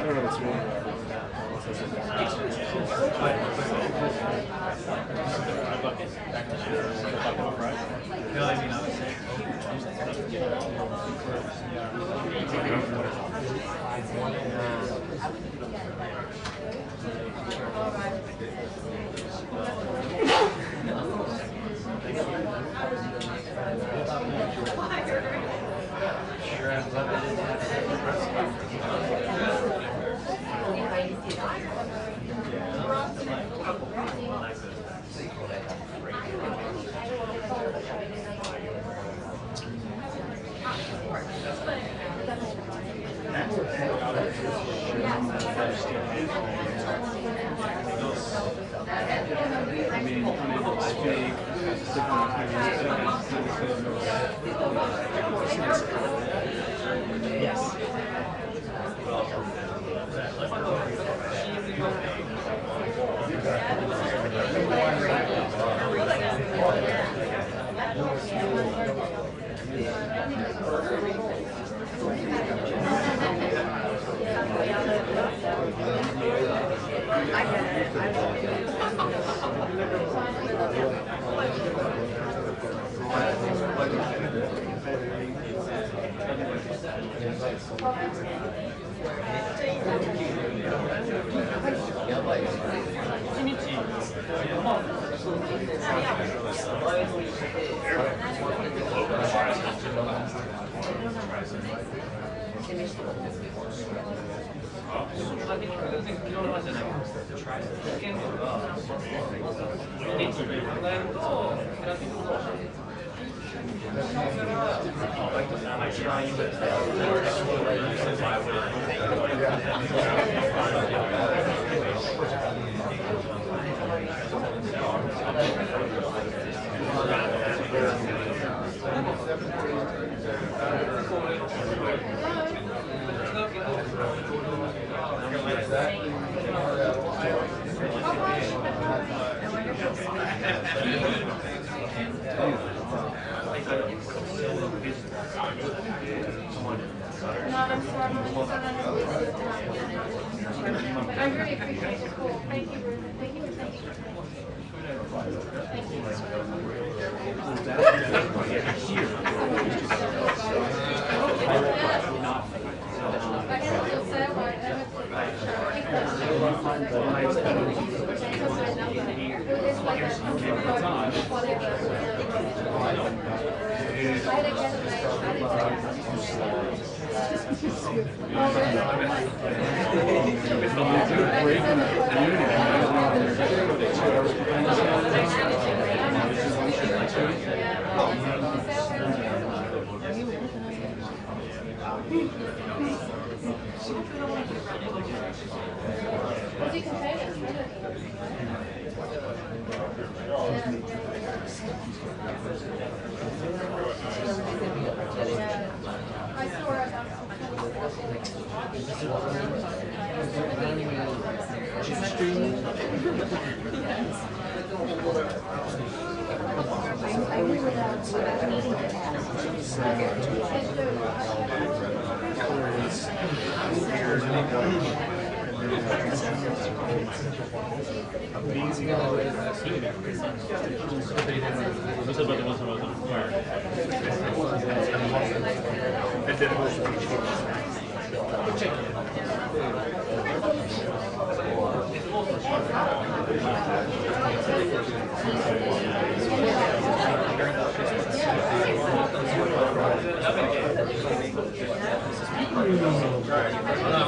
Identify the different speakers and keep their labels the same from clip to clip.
Speaker 1: don't know what's wrong.
Speaker 2: No, I mean, I was saying.
Speaker 3: I really appreciate it. Cool. Thank you, Ruth. Thank you. Thank you.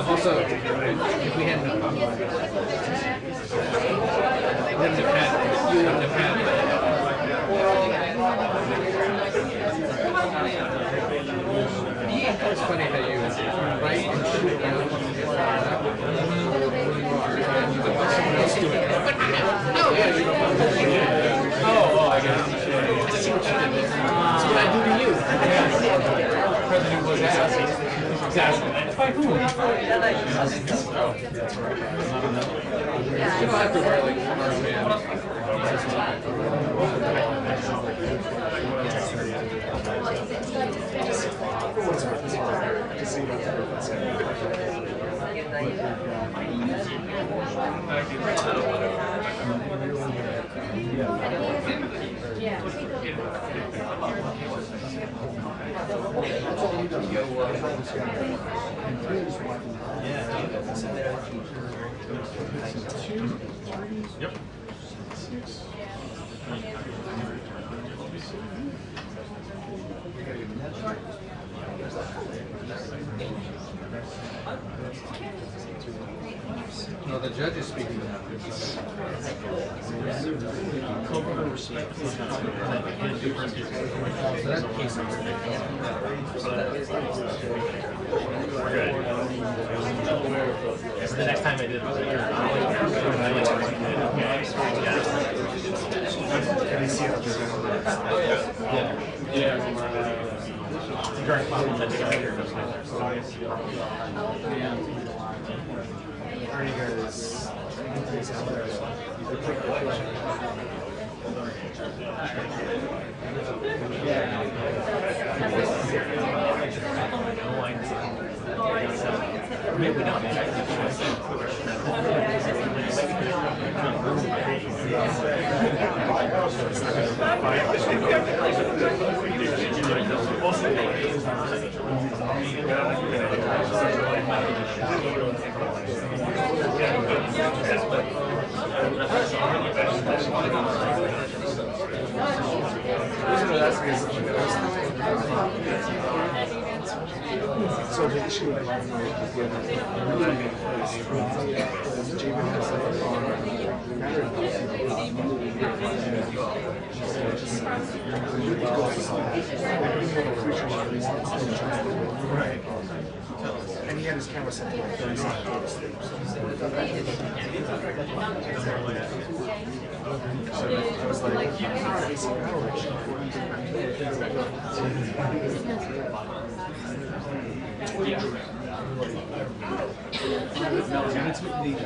Speaker 4: Also, if we had the it's funny how you write and shoot down someone else do it. Oh, I guess. I see what you did there. That's what I do to you. President Bush
Speaker 2: Exactly. By who?
Speaker 4: You don't have to wear like
Speaker 1: Yep.
Speaker 4: No, the judge is speaking now. So that case
Speaker 2: We're good. The next time I did it was a year.
Speaker 1: Can I see how this is?
Speaker 2: Yeah. During problems, I think I hear those things.
Speaker 1: Are you guys out there? You could take the picture.
Speaker 2: Maybe not.
Speaker 1: So the issue with the other is Jamie has on right. And he had his camera set to like 30 seconds. So I was like,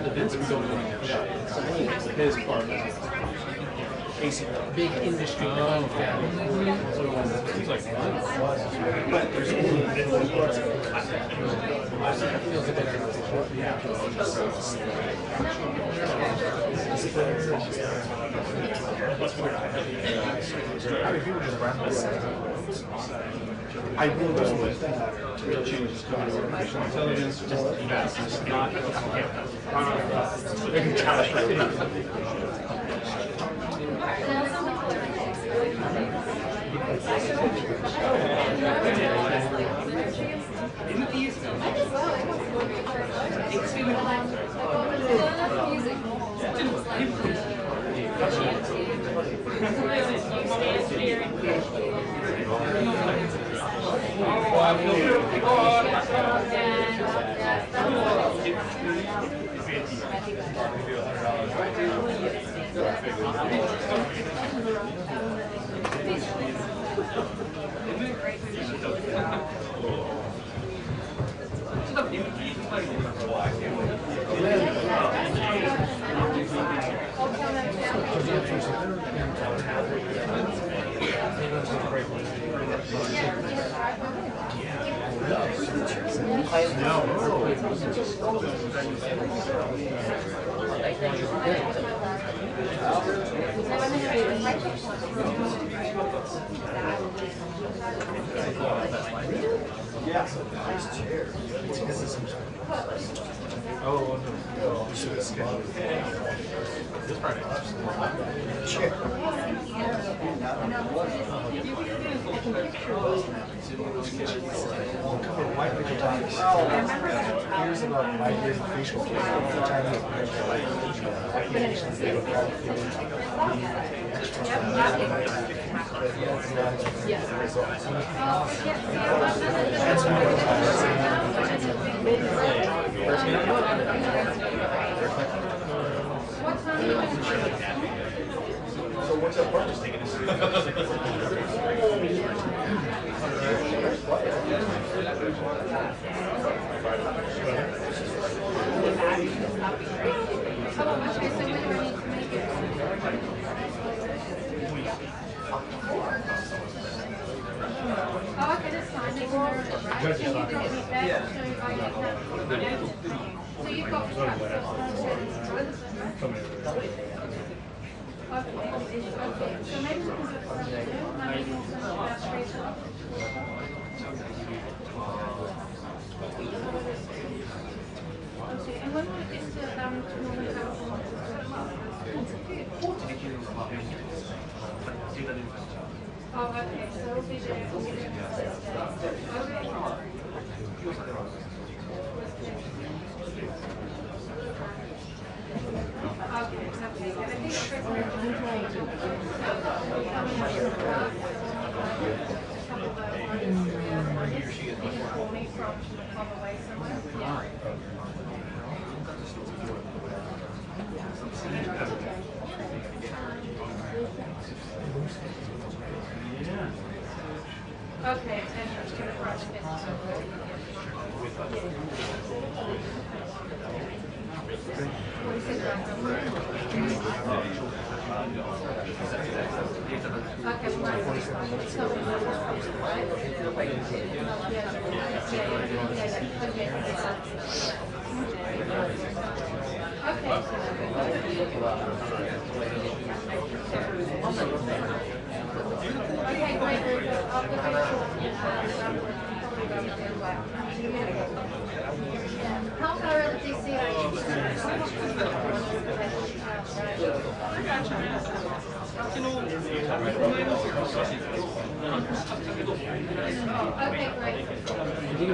Speaker 1: the Vince was going on his part.
Speaker 4: big industry.
Speaker 2: He's like,
Speaker 1: But there's only I mean, people just run this. I will just let that real changes come to artificial intelligence. Just not. Oh, no. You should have scheduled this Friday. Chair. Here's about 5 years of facial care. So what's that purpose taking us?
Speaker 3: Oh, okay, that's fine. They can right? So you did it back, so you've got the truck, okay. So maybe we can do it for maybe we'll send about 3 o'clock. Okay, and when will it get to normal house? Oh, okay, so it'll be there. Okay, okay, and it's going to brush it. Okay, great. How far out of DC are you? Okay, great. Thank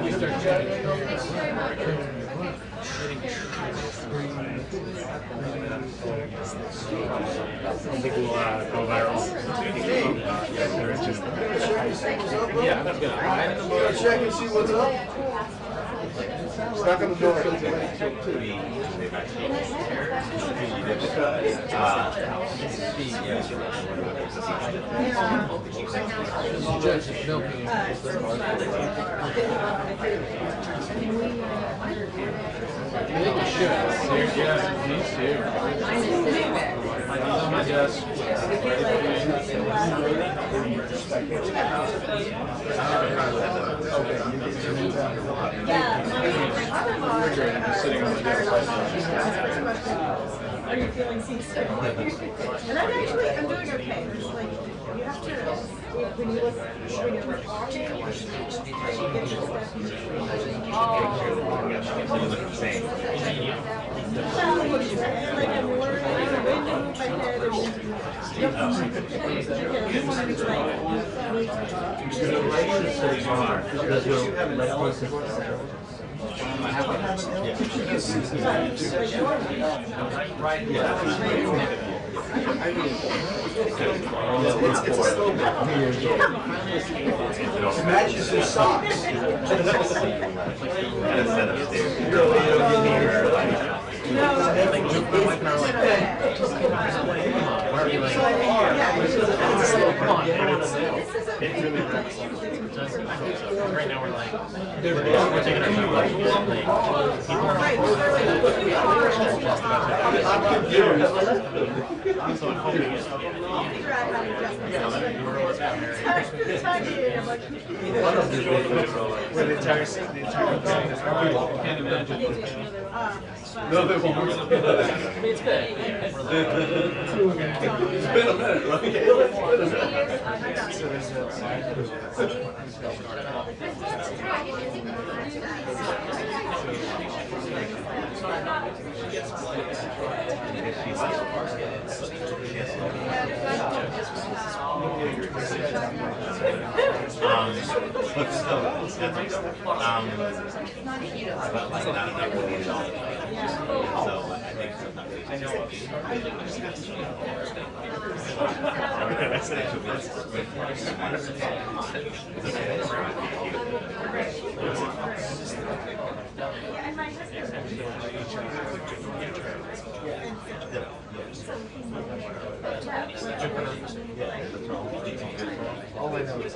Speaker 3: you very much.
Speaker 1: I think we'll go viral.
Speaker 2: Yeah, that's good.
Speaker 5: Check and see what's up. Knock on the door.
Speaker 4: Judge is milking. I think you should.
Speaker 2: Yeah, me too. On my desk. Sitting on the desk.
Speaker 6: Are you feeling seasick? And I'm doing okay. It's like, you have to, when you look, when you're talking, you get your stuff. Like I'm worried, I'm ready to move my head
Speaker 5: It matches his socks.
Speaker 2: Right now we're like, we're taking our time. Like, people are so I'm hoping it's
Speaker 1: The entire thing is probably
Speaker 2: can't imagine.
Speaker 5: No, they won't.
Speaker 2: It's good.
Speaker 5: It's been a minute, right?
Speaker 1: so there's that side.
Speaker 7: But like not enough to need it all. So I think sometimes I know.
Speaker 1: All I know is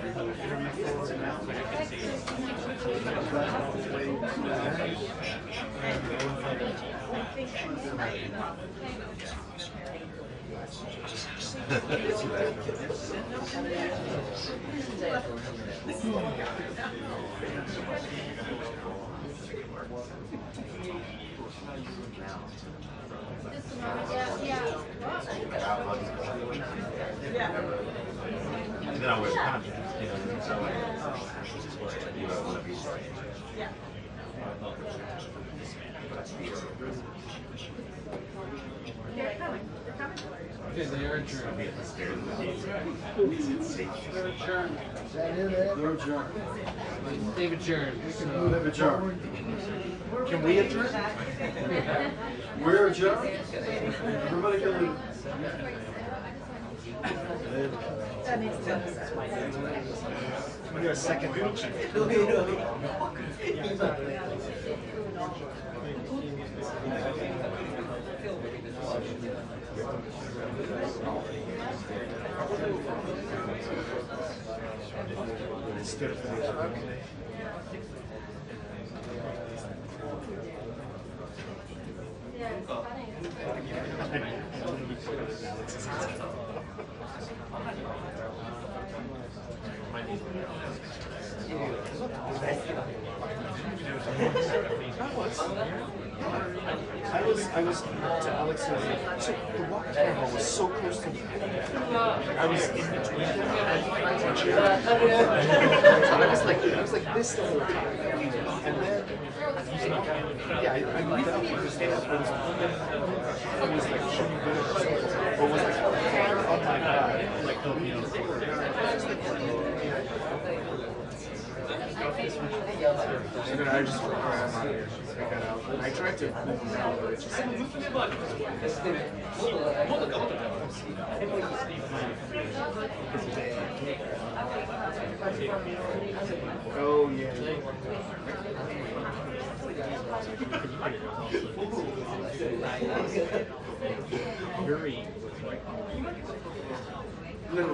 Speaker 7: And then I wear contacts, you know, so you don't want to be right.
Speaker 6: Yeah. They're coming. They're coming.
Speaker 4: Okay, they are adjourned.
Speaker 7: Be at the stairs with you.
Speaker 4: They're adjourned.
Speaker 5: They're adjourned.
Speaker 4: They've adjourned.
Speaker 5: They've adjourned.
Speaker 1: Can we adjourn?
Speaker 5: We're adjourned. Everybody can leave.
Speaker 6: That makes sense.
Speaker 1: We got a second page. I was to Alex, so the walk camera was so close to me. I was in between them and my chair. I was like this the whole time. And then, yeah, I moved up and just stand up. It was like shooting good or something. Or was like hair on my back. Like, and then I just ran out of here. I got out. And I tried to move around, but it just... Oh, yeah. Very... No.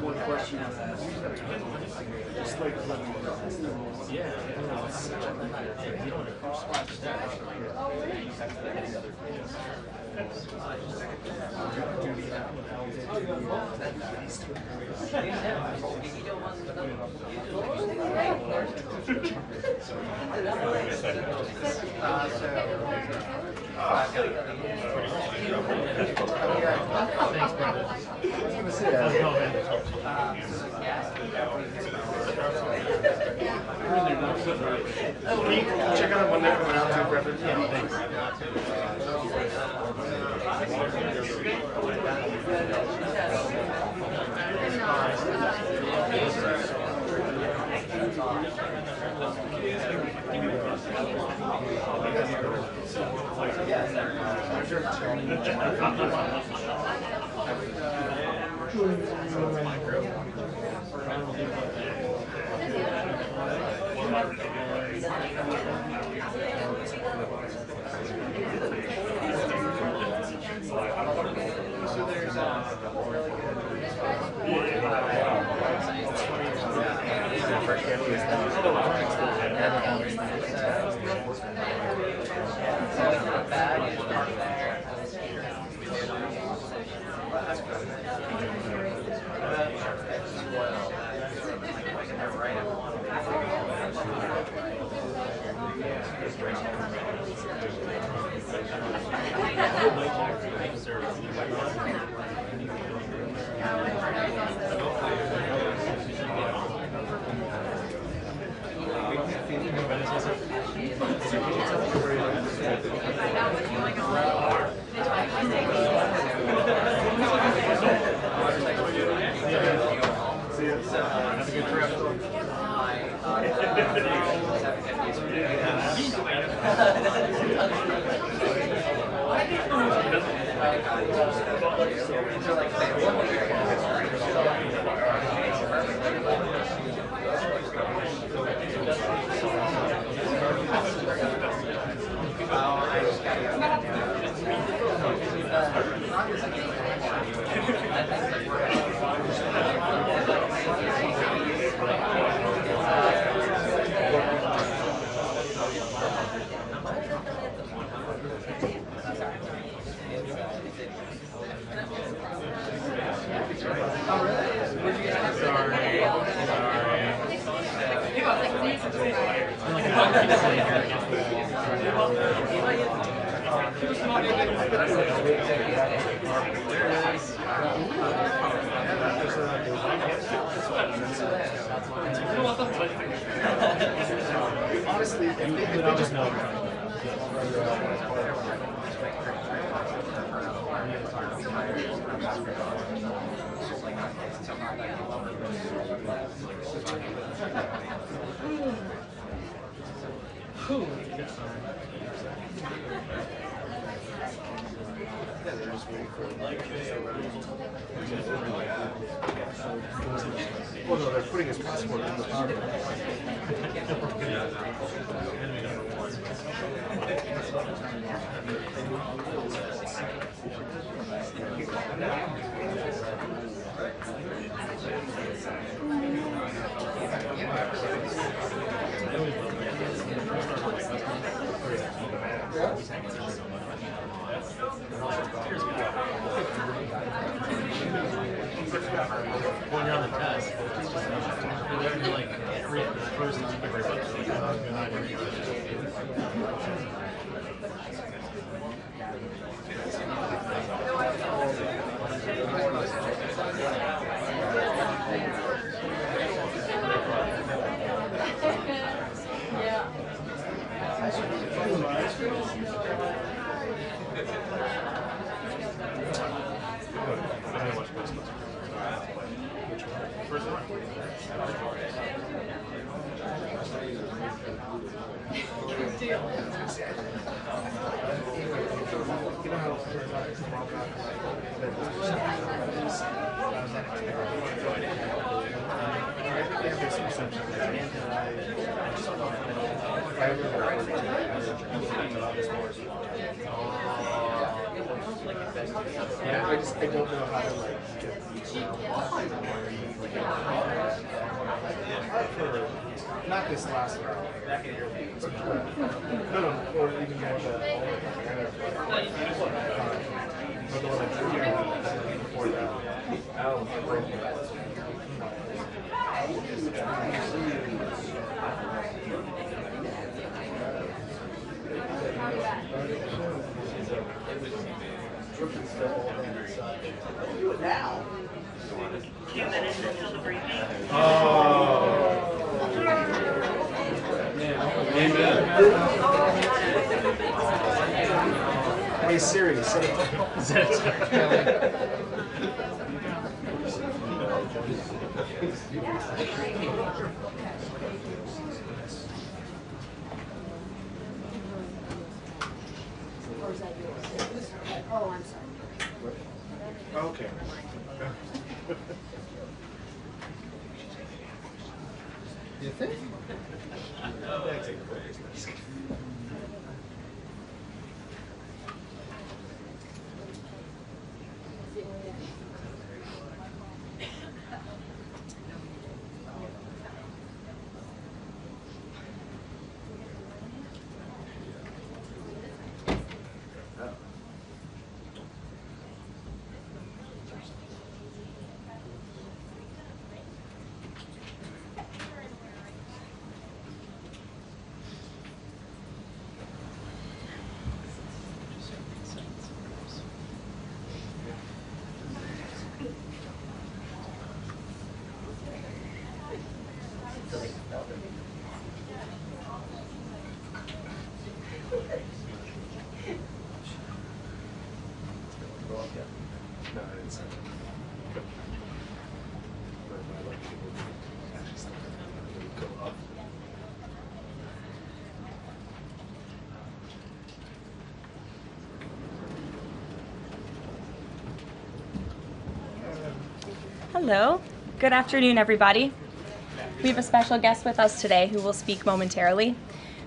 Speaker 1: One question. Just like, yeah,
Speaker 2: Thanks, brother.
Speaker 1: Can you check out when they're coming out to Brefing? Yeah, thanks. Honestly, if they just know. Well, no, they're putting his passport in the car.
Speaker 2: When you're on the test, you're like first
Speaker 1: Yeah, I don't know how to like get not this last round. No, or even get the one I drew before that.
Speaker 8: Do it now.
Speaker 9: 2 minutes until the briefing.
Speaker 1: Hey Siri, set it.
Speaker 6: Oh, I'm sorry.
Speaker 1: Okay.
Speaker 4: You think?
Speaker 1: No, I didn't say that. Go up.
Speaker 10: Hello. Good afternoon, everybody. We have a special guest with us today who will speak momentarily.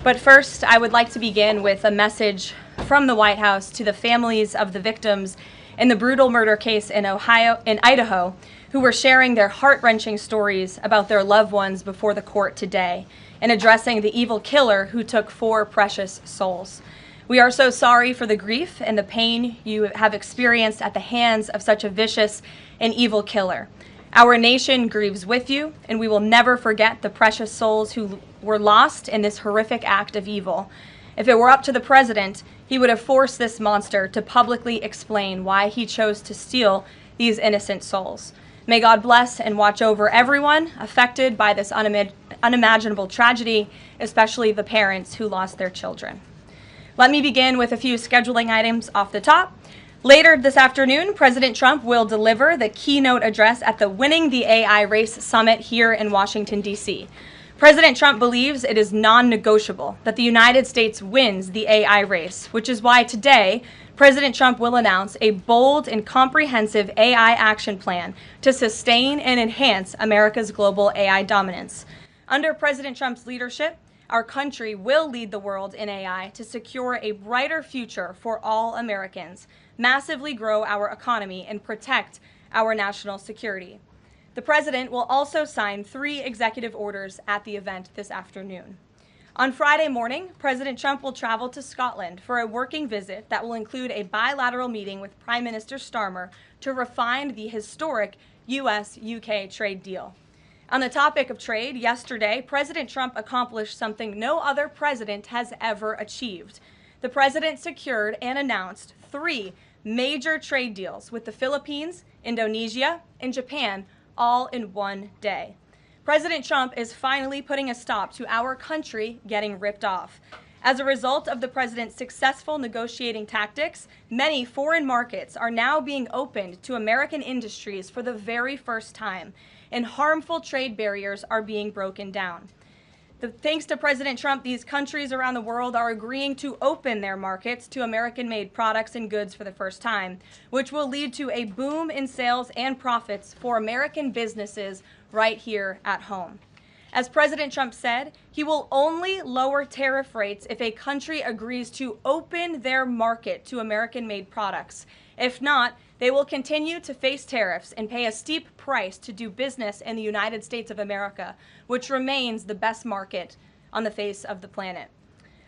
Speaker 10: But first, I would like to begin with a message from the White House to the families of the victims in the brutal murder case in Idaho, who were sharing their heart-wrenching stories about their loved ones before the court today and addressing the evil killer who took 4 precious souls. We are so sorry for the grief and the pain you have experienced at the hands of such a vicious and evil killer. Our nation grieves with you, and we will never forget the precious souls who were lost in this horrific act of evil. If it were up to the president, he would have forced this monster to publicly explain why he chose to steal these innocent souls. May God bless and watch over everyone affected by this unimaginable tragedy, especially the parents who lost their children. Let me begin with a few scheduling items off the top. Later this afternoon, President Trump will deliver the keynote address at the Winning the AI Race Summit here in Washington, D.C. President Trump believes it is non-negotiable that the United States wins the AI race, which is why today, President Trump will announce a bold and comprehensive AI action plan to sustain and enhance America's global AI dominance. Under President Trump's leadership, our country will lead the world in AI to secure a brighter future for all Americans, massively grow our economy, and protect our national security. The president will also sign 3 executive orders at the event this afternoon. On Friday morning, President Trump will travel to Scotland for a working visit that will include a bilateral meeting with Prime Minister Starmer to refine the historic U.S.-UK trade deal. On the topic of trade, yesterday, President Trump accomplished something no other president has ever achieved. The president secured and announced 3 major trade deals with the Philippines, Indonesia, and Japan, all in one day. President Trump is finally putting a stop to our country getting ripped off. As a result of the president's successful negotiating tactics, many foreign markets are now being opened to American industries for the very first time, and harmful trade barriers are being broken down. Thanks to President Trump, these countries around the world are agreeing to open their markets to American-made products and goods for the first time, which will lead to a boom in sales and profits for American businesses right here at home. As President Trump said, he will only lower tariff rates if a country agrees to open their market to American-made products. If not, they will continue to face tariffs and pay a steep price to do business in the United States of America, which remains the best market on the face of the planet.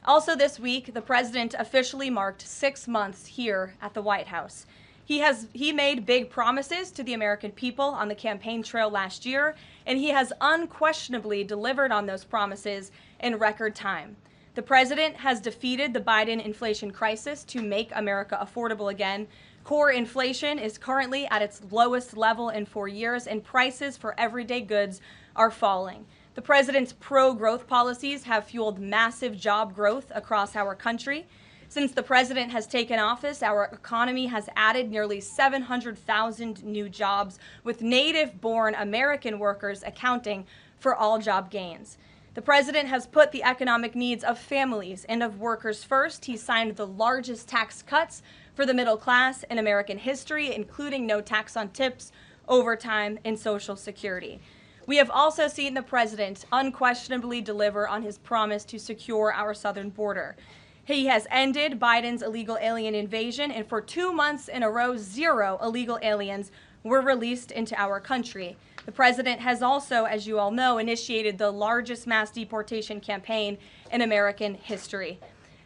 Speaker 10: Also this week, the president officially marked 6 months here at the White House. He made big promises to the American people on the campaign trail last year, and he has unquestionably delivered on those promises in record time. The president has defeated the Biden inflation crisis to make America affordable again. Core inflation is currently at its lowest level in 4 years, and prices for everyday goods are falling. The president's pro-growth policies have fueled massive job growth across our country. Since the president has taken office, our economy has added nearly 700,000 new jobs, with native-born American workers accounting for all job gains. The president has put the economic needs of families and of workers first. He signed the largest tax cuts for the middle class in American history, including no tax on tips, overtime, and Social Security. We have also seen the president unquestionably deliver on his promise to secure our southern border. He has ended Biden's illegal alien invasion, and for 2 months in a row, 0 illegal aliens were released into our country. The president has also, as you all know, initiated the largest mass deportation campaign in American history.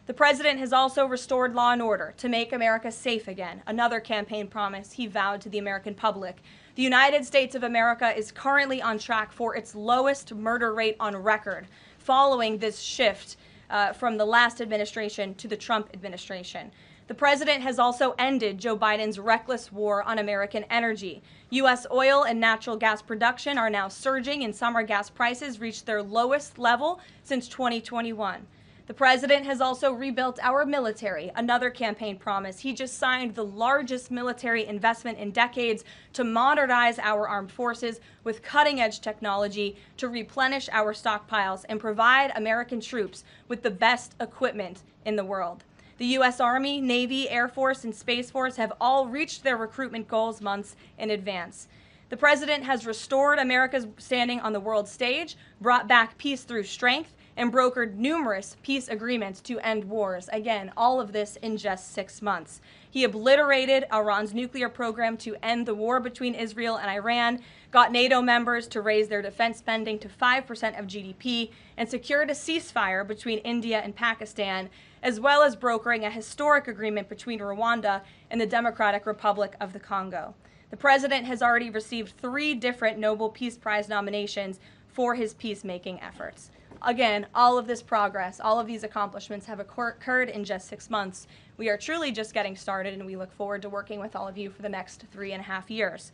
Speaker 10: The president has also restored law and order to make America safe again, another campaign promise he vowed to the American public. The United States of America is currently on track for its lowest murder rate on record, following this shift from the last administration to the Trump administration. The president has also ended Joe Biden's reckless war on American energy. U.S. oil and natural gas production are now surging, and summer gas prices reached their lowest level since 2021. The president has also rebuilt our military, another campaign promise. He just signed the largest military investment in decades to modernize our armed forces with cutting-edge technology to replenish our stockpiles and provide American troops with the best equipment in the world. The U.S. Army, Navy, Air Force, and Space Force have all reached their recruitment goals months in advance. The president has restored America's standing on the world stage, brought back peace through strength, and brokered numerous peace agreements to end wars. Again, all of this in just 6 months. He obliterated Iran's nuclear program to end the war between Israel and Iran, got NATO members to raise their defense spending to 5% of GDP, and secured a ceasefire between India and Pakistan, as well as brokering a historic agreement between Rwanda and the Democratic Republic of the Congo. The president has already received 3 different Nobel Peace Prize nominations for his peacemaking efforts. Again, all of this progress, all of these accomplishments have occurred in just 6 months. We are truly just getting started, and we look forward to working with all of you for the next 3.5 years.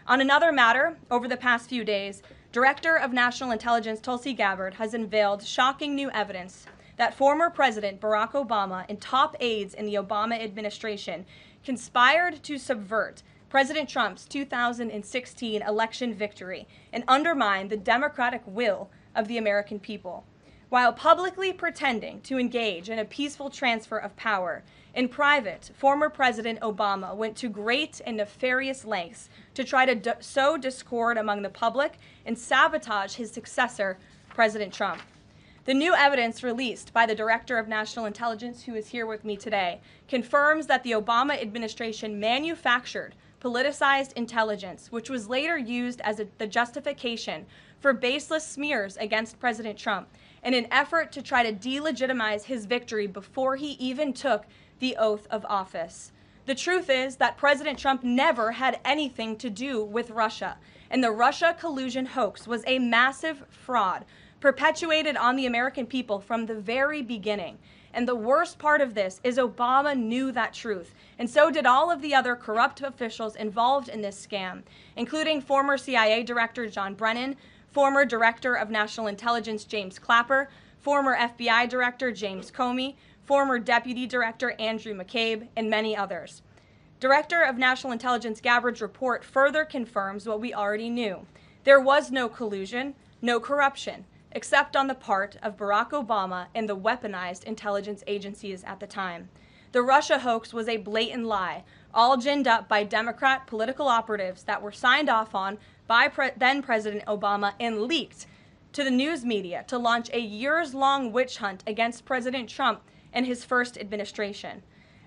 Speaker 10: On another matter, over the past few days, Director of National Intelligence Tulsi Gabbard has unveiled shocking new evidence that former President Barack Obama and top aides in the Obama administration conspired to subvert President Trump's 2016 election victory and undermine the democratic will of the American people. While publicly pretending to engage in a peaceful transfer of power, in private, former President Obama went to great and nefarious lengths to try to sow discord among the public and sabotage his successor, President Trump. The new evidence released by the Director of National Intelligence, who is here with me today, confirms that the Obama administration manufactured politicized intelligence, which was later used as the justification for baseless smears against President Trump in an effort to try to delegitimize his victory before he even took the oath of office. The truth is that President Trump never had anything to do with Russia, and the Russia collusion hoax was a massive fraud perpetuated on the American people from the very beginning. And the worst part of this is Obama knew that truth, and so did all of the other corrupt officials involved in this scam, including former CIA Director John Brennan, former Director of National Intelligence James Clapper, former FBI Director James Comey, former Deputy Director Andrew McCabe, and many others. Director of National Intelligence Gabbard's report further confirms what we already knew. There was no collusion, no corruption, except on the part of Barack Obama and the weaponized intelligence agencies at the time. The Russia hoax was a blatant lie, all ginned up by Democrat political operatives that were signed off on by then President Obama and leaked to the news media to launch a years-long witch hunt against President Trump and his first administration.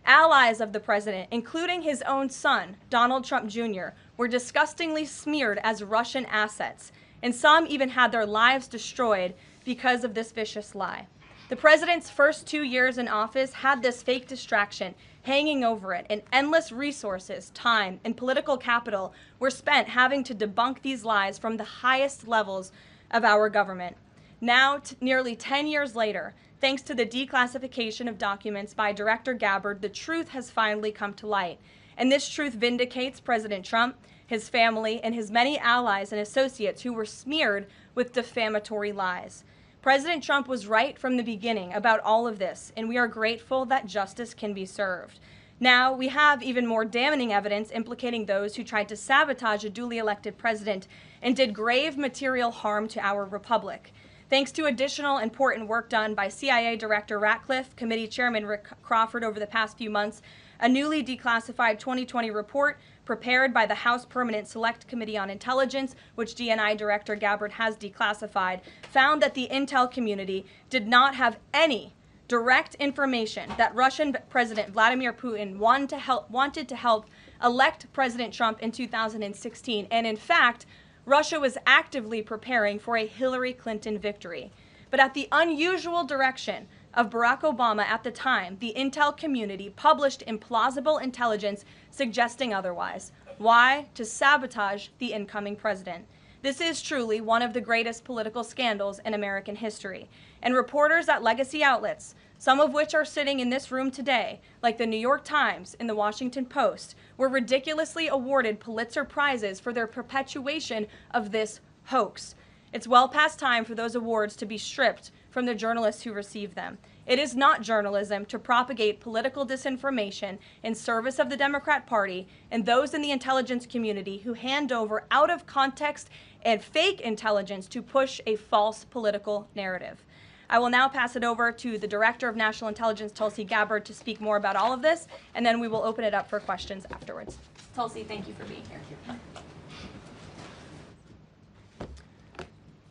Speaker 10: Allies of the president, including his own son, Donald Trump Jr., were disgustingly smeared as Russian assets, and some even had their lives destroyed because of this vicious lie. The president's first 2 years in office had this fake distraction hanging over it, and endless resources, time, and political capital were spent having to debunk these lies from the highest levels of our government. Now, nearly 10 years later, thanks to the declassification of documents by Director Gabbard, the truth has finally come to light. And this truth vindicates President Trump, his family, and his many allies and associates who were smeared with defamatory lies. President Trump was right from the beginning about all of this, and we are grateful that justice can be served. Now, we have even more damning evidence implicating those who tried to sabotage a duly elected president and did grave material harm to our republic. Thanks to additional important work done by CIA Director Ratcliffe, Committee Chairman Rick Crawford over the past few months, a newly declassified 2020 report prepared by the House Permanent Select Committee on Intelligence, which DNI Director Gabbard has declassified, found that the intel community did not have any direct information that Russian President Vladimir Putin wanted to help elect President Trump in 2016, and in fact, Russia was actively preparing for a Hillary Clinton victory. But at the unusual direction of Barack Obama at the time, the intel community published implausible intelligence suggesting otherwise. Why? To sabotage the incoming president. This is truly one of the greatest political scandals in American history. And reporters at legacy outlets, some of which are sitting in this room today, like the New York Times and the Washington Post, were ridiculously awarded Pulitzer Prizes for their perpetuation of this hoax. It's well past time for those awards to be stripped from the journalists who receive them. It is not journalism to propagate political disinformation in service of the Democrat Party and those in the intelligence community who hand over out of context and fake intelligence to push a false political narrative. I will now pass it over to the Director of National Intelligence, Tulsi Gabbard, to speak more about all of this, and then we will open it up for questions afterwards. Tulsi, thank you for being here.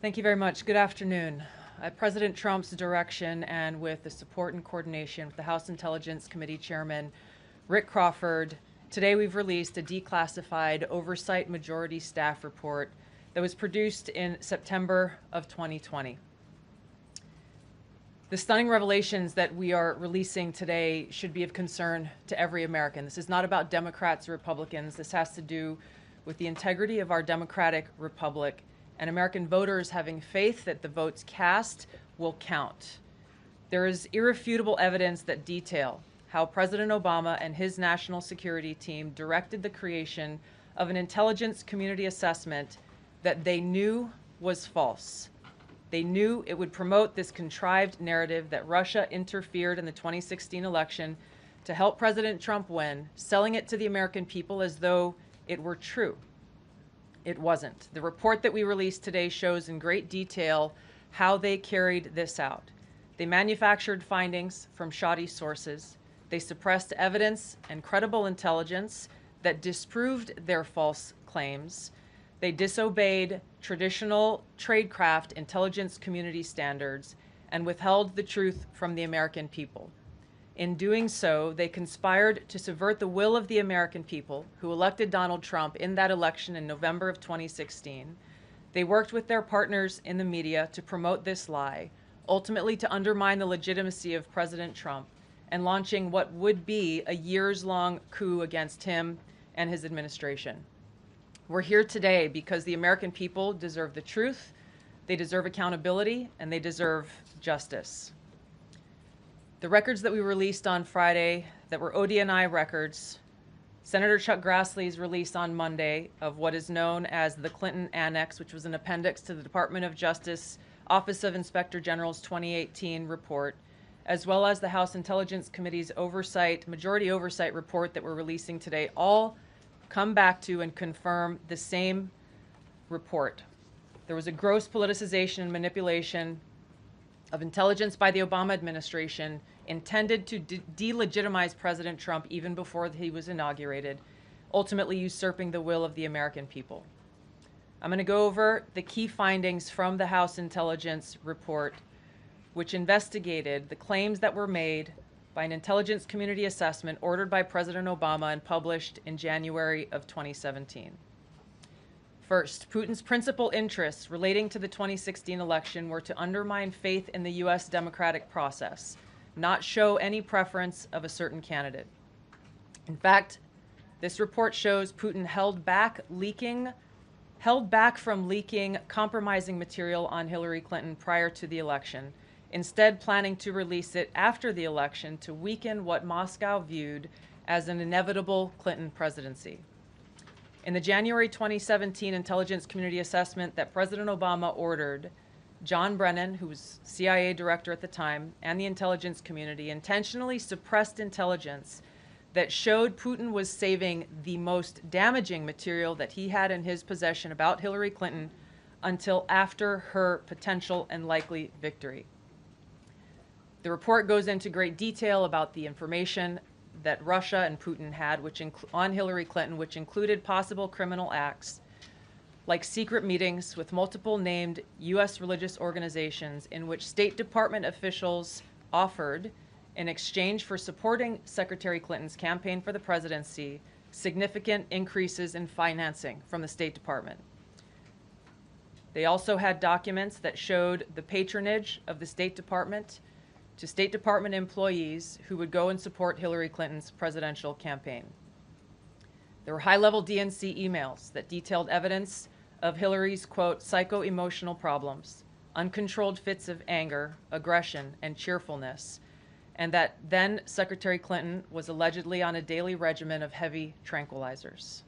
Speaker 8: Thank you very much. Good afternoon. At President Trump's direction and with the support and coordination with the House Intelligence Committee Chairman Rick Crawford, today we've released a declassified Oversight Majority Staff report that was produced in September of 2020. The stunning revelations that we are releasing today should be of concern to every American. This is not about Democrats or Republicans. This has to do with the integrity of our democratic republic and American voters having faith that the votes cast will count. There is irrefutable evidence that detail how President Obama and his national security team directed the creation of an intelligence community assessment that they knew was false. They knew it would promote this contrived narrative that Russia interfered in the 2016 election to help President Trump win, selling it to the American people as though it were true. It wasn't. The report that we released today shows in great detail how they carried this out. They manufactured findings from shoddy sources. They suppressed evidence and credible intelligence that disproved their false claims. They disobeyed traditional tradecraft intelligence community standards and withheld the truth from the American people. In doing so, they conspired to subvert the will of the American people who elected Donald Trump in that election in November of 2016. They worked with their partners in the media to promote this lie, ultimately to undermine the legitimacy of President Trump and launching what would be a years-long coup against him and his administration. We're here today because the American people deserve the truth, they deserve accountability, and they deserve justice. The records that we released on Friday that were ODNI records, Senator Chuck Grassley's release on Monday of what is known as the Clinton Annex, which was an appendix to the Department of Justice Office of Inspector General's 2018 report, as well as the House Intelligence Committee's majority oversight report that we're releasing today, all come back to and confirm the same report. There was a gross politicization and manipulation of intelligence by the Obama administration intended to delegitimize President Trump even before he was inaugurated, ultimately usurping the will of the American people. I'm going to go over the key findings from the House Intelligence report, which investigated the claims that were made by an intelligence community assessment ordered by President Obama and published in January of 2017. First, Putin's principal interests relating to the 2016 election were to undermine faith in the U.S. democratic process, not show any preference of a certain candidate. In fact, this report shows Putin held back from leaking compromising material on Hillary Clinton prior to the election, instead planning to release it after the election to weaken what Moscow viewed as an inevitable Clinton presidency. In the January 2017 intelligence community assessment that President Obama ordered, John Brennan, who was CIA director at the time, and the intelligence community intentionally suppressed intelligence that showed Putin was saving the most damaging material that he had in his possession about Hillary Clinton until after her potential and likely victory. The report goes into great detail about the information that Russia and Putin had on Hillary Clinton, which included possible criminal acts like secret meetings with multiple named U.S. religious organizations in which State Department officials offered, in exchange for supporting Secretary Clinton's campaign for the presidency, significant increases in financing from the State Department. They also had documents that showed the patronage of the State Department to State Department employees who would go and support Hillary Clinton's presidential campaign. There were high-level DNC emails that detailed evidence of Hillary's, quote, psycho-emotional problems, uncontrolled fits of anger, aggression, and cheerfulness, and that then Secretary Clinton was allegedly on a daily regimen of heavy tranquilizers.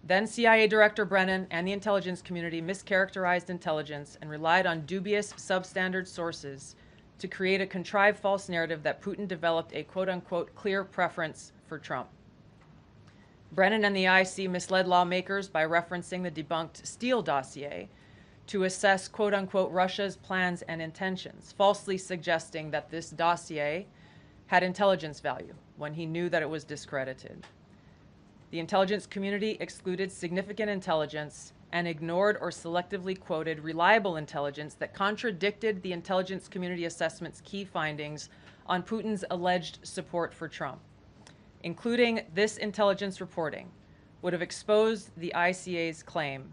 Speaker 8: Then CIA Director Brennan and the intelligence community mischaracterized intelligence and relied on dubious substandard sources to create a contrived false narrative that Putin developed a quote-unquote clear preference for Trump. Brennan and the IC misled lawmakers by referencing the debunked Steele dossier to assess quote-unquote Russia's plans and intentions, falsely suggesting that this dossier had intelligence value when he knew that it was discredited. The intelligence community excluded significant intelligence and ignored or selectively quoted reliable intelligence that contradicted the intelligence community assessment's key findings on Putin's alleged support for Trump. Including this intelligence reporting would have exposed the ICA's claim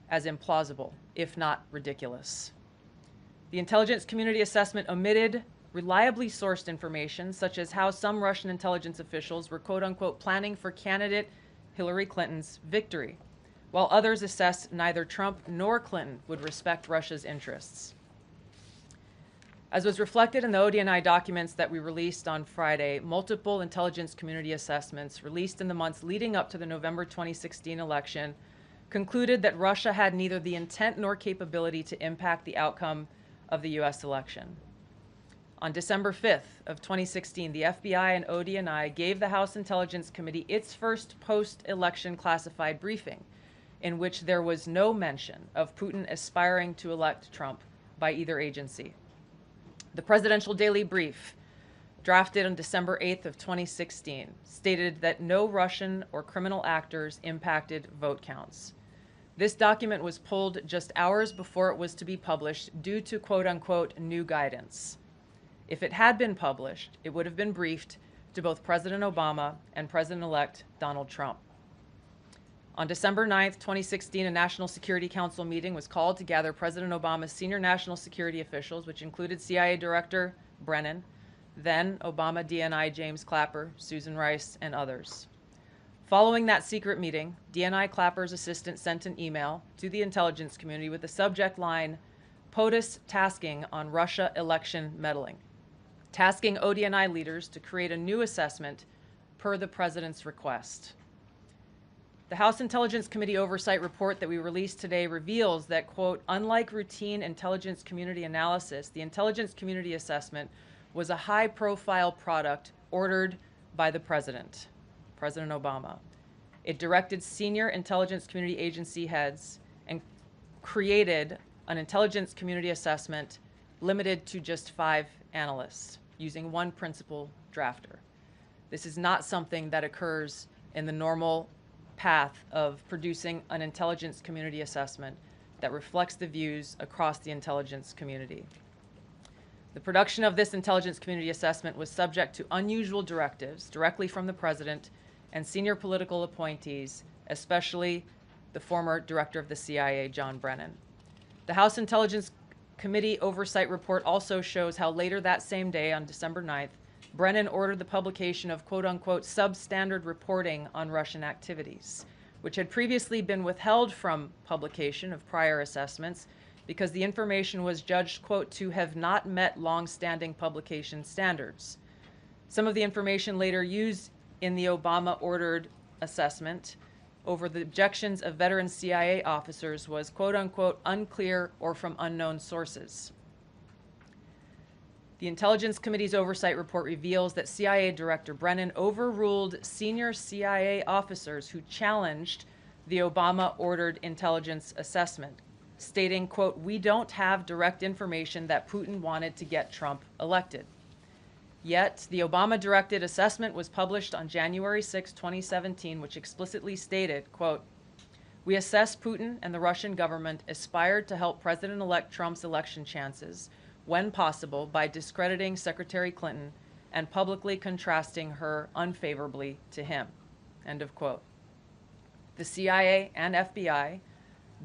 Speaker 8: as implausible, if not ridiculous. The intelligence community assessment omitted reliably sourced information, such as how some Russian intelligence officials were quote-unquote planning for candidate Hillary Clinton's victory, while others assessed neither Trump nor Clinton would respect Russia's interests. As was reflected in the ODNI documents that we released on Friday, multiple intelligence community assessments released in the months leading up to the November 2016 election concluded that Russia had neither the intent nor capability to impact the outcome of the U.S. election. On December 5th of 2016, the FBI and ODNI gave the House Intelligence Committee its first post-election classified briefing, in which there was no mention of Putin aspiring to elect Trump by either agency. The Presidential Daily Brief, drafted on December 8th of 2016, stated that no Russian or criminal actors impacted vote counts. This document was pulled just hours before it was to be published due to quote-unquote new guidance. If it had been published, it would have been briefed to both President Obama and President-elect Donald Trump. On December 9th, 2016, a National Security Council meeting was called to gather President Obama's senior national security officials, which included CIA Director Brennan, then Obama DNI James Clapper, Susan Rice, and others. Following that secret meeting, DNI Clapper's assistant sent an email to the intelligence community with the subject line, POTUS tasking on Russia election meddling, tasking ODNI leaders to create a new assessment per the president's request. The House Intelligence Committee Oversight Report that we released today reveals that, quote, unlike routine intelligence community analysis, the intelligence community assessment was a high-profile product ordered by the President, President Obama. It directed senior intelligence community agency heads and created an intelligence community assessment limited to just 5 analysts, using one principal drafter. This is not something that occurs in the normal path of producing an intelligence community assessment that reflects the views across the intelligence community. The production of this intelligence community assessment was subject to unusual directives directly from the president and senior political appointees, especially the former director of the CIA, John Brennan. The House Intelligence Committee Oversight Report also shows how later that same day, on December 9th, Brennan ordered the publication of quote-unquote substandard reporting on Russian activities, which had previously been withheld from publication of prior assessments because the information was judged, quote, to have not met long-standing publication standards. Some of the information later used in the Obama-ordered assessment over the objections of veteran CIA officers was, quote-unquote, unclear or from unknown sources. The Intelligence Committee's Oversight Report reveals that CIA Director Brennan overruled senior CIA officers who challenged the Obama-ordered intelligence assessment, stating, quote, we don't have direct information that Putin wanted to get Trump elected. Yet, the Obama-directed assessment was published on January 6, 2017, which explicitly stated, quote, we assess Putin and the Russian government aspired to help President-elect Trump's election chances when possible by discrediting Secretary Clinton and publicly contrasting her unfavorably to him, end of quote. The CIA and FBI,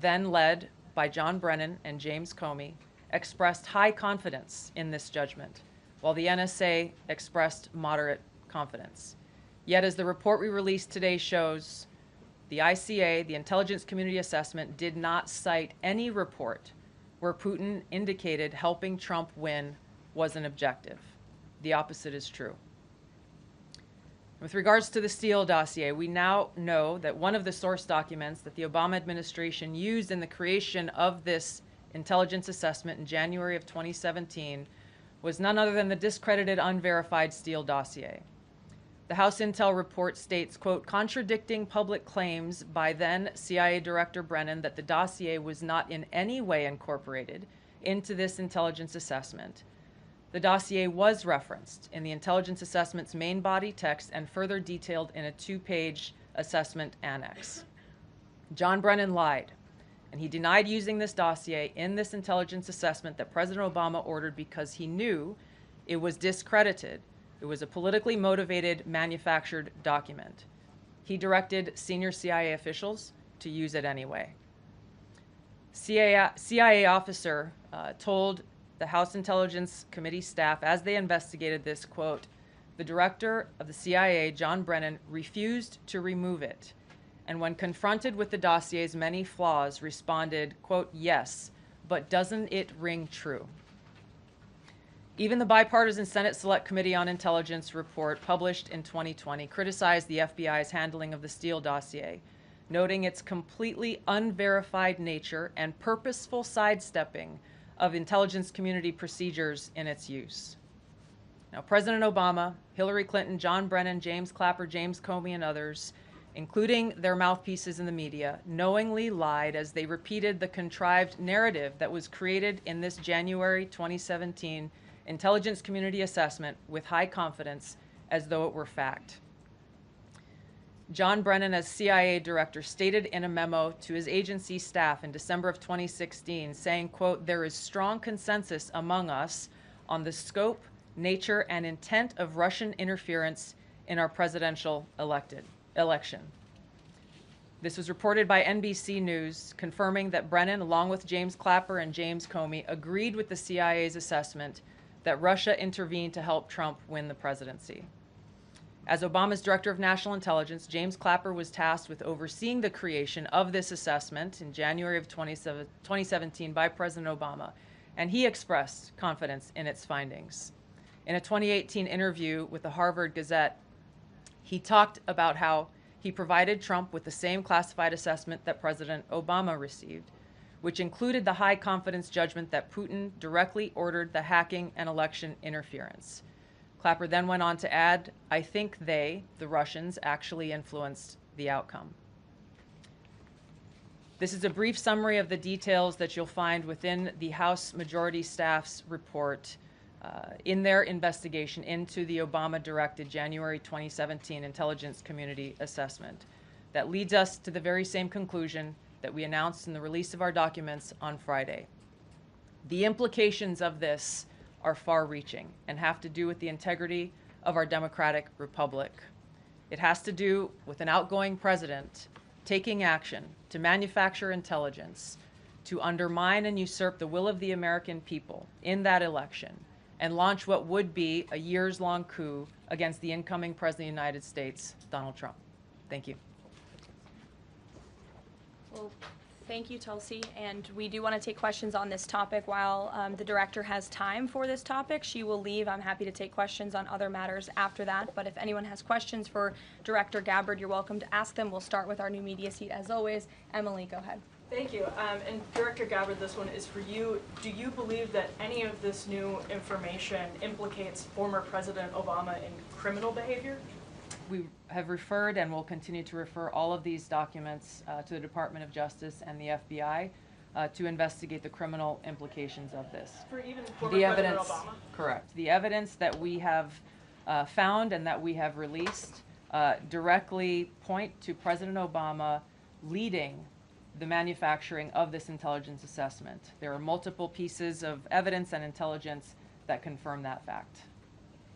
Speaker 8: then led by John Brennan and James Comey, expressed high confidence in this judgment, while the NSA expressed moderate confidence. Yet, as the report we released today shows, the ICA, the Intelligence Community Assessment, did not cite any report where Putin indicated helping Trump win was an objective. The opposite is true. With regards to the Steele dossier, we now know that one of the source documents that the Obama administration used in the creation of this intelligence assessment in January of 2017 was none other than the discredited, unverified Steele dossier. The House Intel report states, quote, contradicting public claims by then CIA Director Brennan that the dossier was not in any way incorporated into this intelligence assessment. The dossier was referenced in the intelligence assessment's main body text and further detailed in a 2-page assessment annex. John Brennan lied, and he denied using this dossier in this intelligence assessment that President Obama ordered because he knew it was discredited. It was a politically motivated, manufactured document. He directed senior CIA officials to use it anyway. CIA officer told the House Intelligence Committee staff as they investigated this, quote, the director of the CIA, John Brennan, refused to remove it and when confronted with the dossier's many flaws, responded, quote, "Yes, but doesn't it ring true?" Even the bipartisan Senate Select Committee on Intelligence report published in 2020 criticized the FBI's handling of the Steele dossier, noting its completely unverified nature and purposeful sidestepping of intelligence community procedures in its use. Now, President Obama, Hillary Clinton, John Brennan, James Clapper, James Comey, and others, including their mouthpieces in the media, knowingly lied as they repeated the contrived narrative that was created in this January 2017 intelligence community assessment with high confidence as though it were fact. John Brennan, as CIA director, stated in a memo to his agency staff in December of 2016, saying, quote, "There is strong consensus among us on the scope, nature, and intent of Russian interference in our presidential election." This was reported by NBC News, confirming that Brennan, along with James Clapper and James Comey, agreed with the CIA's assessment that Russia intervened to help Trump win the presidency. As Obama's Director of National Intelligence, James Clapper was tasked with overseeing the creation of this assessment in January of 2017 by President Obama, and he expressed confidence in its findings. In a 2018 interview with the Harvard Gazette, he talked about how he provided Trump with the same classified assessment that President Obama received, which included the high confidence judgment that Putin directly ordered the hacking and election interference. Clapper then went on to add, "I think they, the Russians, actually influenced the outcome." This is a brief summary of the details that you'll find within the House Majority Staff's report in their investigation into the Obama-directed January 2017 Intelligence Community Assessment that leads us to the very same conclusion that we announced in the release of our documents on Friday. The implications of this are far-reaching and have to do with the integrity of our democratic republic. It has to do with an outgoing president taking action to manufacture intelligence to undermine and usurp the will of the American people in that election and launch what would be a years-long coup against the incoming President of the United States, Donald Trump. Thank you.
Speaker 10: Well, thank you, Tulsi. And we do want to take questions on this topic while the director has time for this topic. She will leave. I'm happy to take questions on other matters after that. But if anyone has questions for Director Gabbard, you're welcome to ask them. We'll start with our new media seat as always. Emily, go ahead.
Speaker 11: Thank you. And Director Gabbard, this one is for you. Do you believe that any of this new information implicates former President Obama in criminal behavior?
Speaker 8: We have referred and will continue to refer all of these documents to the Department of Justice and the FBI to investigate the criminal implications of this.
Speaker 11: For even former President Obama?
Speaker 8: Correct. The evidence that we have found and that we have released directly point to President Obama leading the manufacturing of this intelligence assessment. There are multiple pieces of evidence and intelligence that confirm that fact.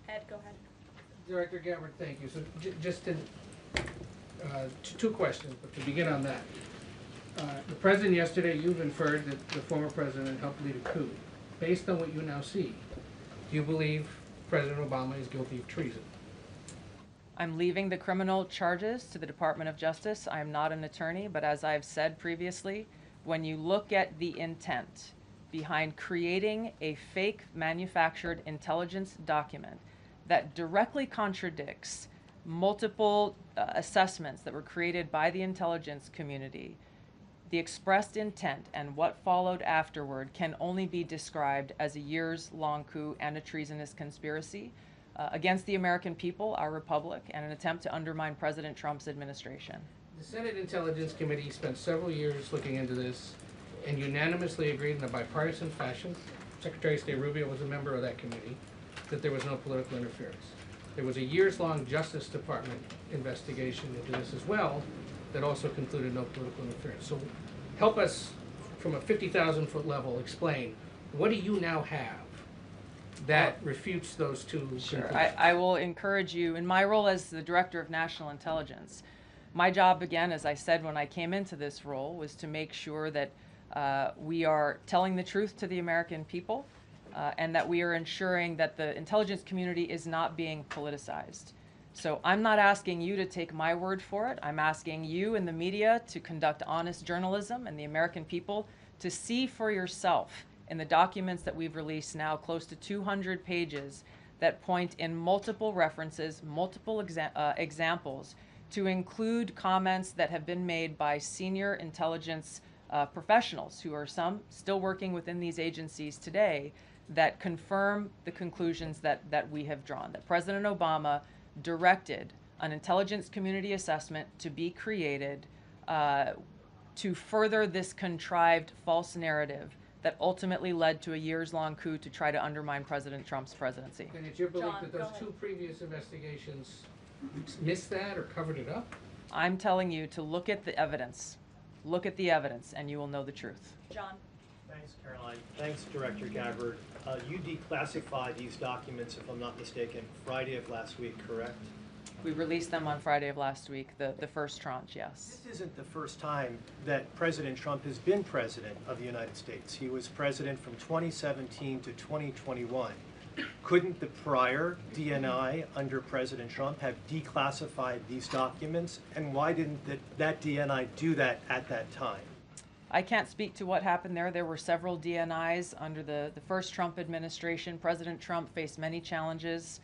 Speaker 10: Ed, go ahead.
Speaker 4: Director Gabbard, thank you. So just to, two questions, but to begin on that. The president yesterday, you've inferred that the former president helped lead a coup. Based on what you now see, do you believe President Obama is guilty of treason?
Speaker 8: I'm leaving the criminal charges to the Department of Justice. I am not an attorney, but as I've said previously, when you look at the intent behind creating a fake manufactured intelligence document that directly contradicts multiple assessments that were created by the intelligence community, the expressed intent and what followed afterward can only be described as a years-long coup and a treasonous conspiracy against the American people, our republic, and an attempt to undermine President Trump's administration.
Speaker 4: The Senate Intelligence Committee spent several years looking into this and unanimously agreed in a bipartisan fashion, Secretary of State Rubio was a member of that committee, that there was no political interference. There was a years-long Justice Department investigation into this as well that also concluded no political interference. So help us, from a 50,000-foot level, explain, what do you now have that refutes those two
Speaker 8: Sure. I will encourage you, in my role as the Director of National Intelligence, my job, again, as I said when I came into this role, was to make sure that we are telling the truth to the American people and that we are ensuring that the intelligence community is not being politicized. So I'm not asking you to take my word for it. I'm asking you and the media to conduct honest journalism and the American people to see for yourself in the documents that we've released now, close to 200 pages, that point in multiple references, multiple examples, to include comments that have been made by senior intelligence professionals, who are some still working within these agencies today, that confirm the conclusions that we have drawn, that President Obama directed an intelligence community assessment to be created to further this contrived false narrative that ultimately led to a years-long coup to try to undermine President Trump's presidency.
Speaker 4: And it's your belief
Speaker 10: John,
Speaker 4: that
Speaker 10: go
Speaker 4: those
Speaker 10: ahead.
Speaker 4: 2 previous investigations missed that or covered it up?
Speaker 8: I'm telling you to look at the evidence. Look at the evidence and you will know the truth.
Speaker 10: John.
Speaker 12: Thanks, Karoline. Thanks, Director Gabbard. You declassified these documents, if I'm not mistaken, Friday of last week, correct?
Speaker 8: We released them on Friday of last week, the first tranche, yes.
Speaker 12: This isn't the first time that President Trump has been president of the United States. He was president from 2017 to 2021. Couldn't the prior DNI under President Trump have declassified these documents? And why didn't that DNI do that at that time?
Speaker 8: I can't speak to what happened there. There were several DNIs under the first Trump administration. President Trump faced many challenges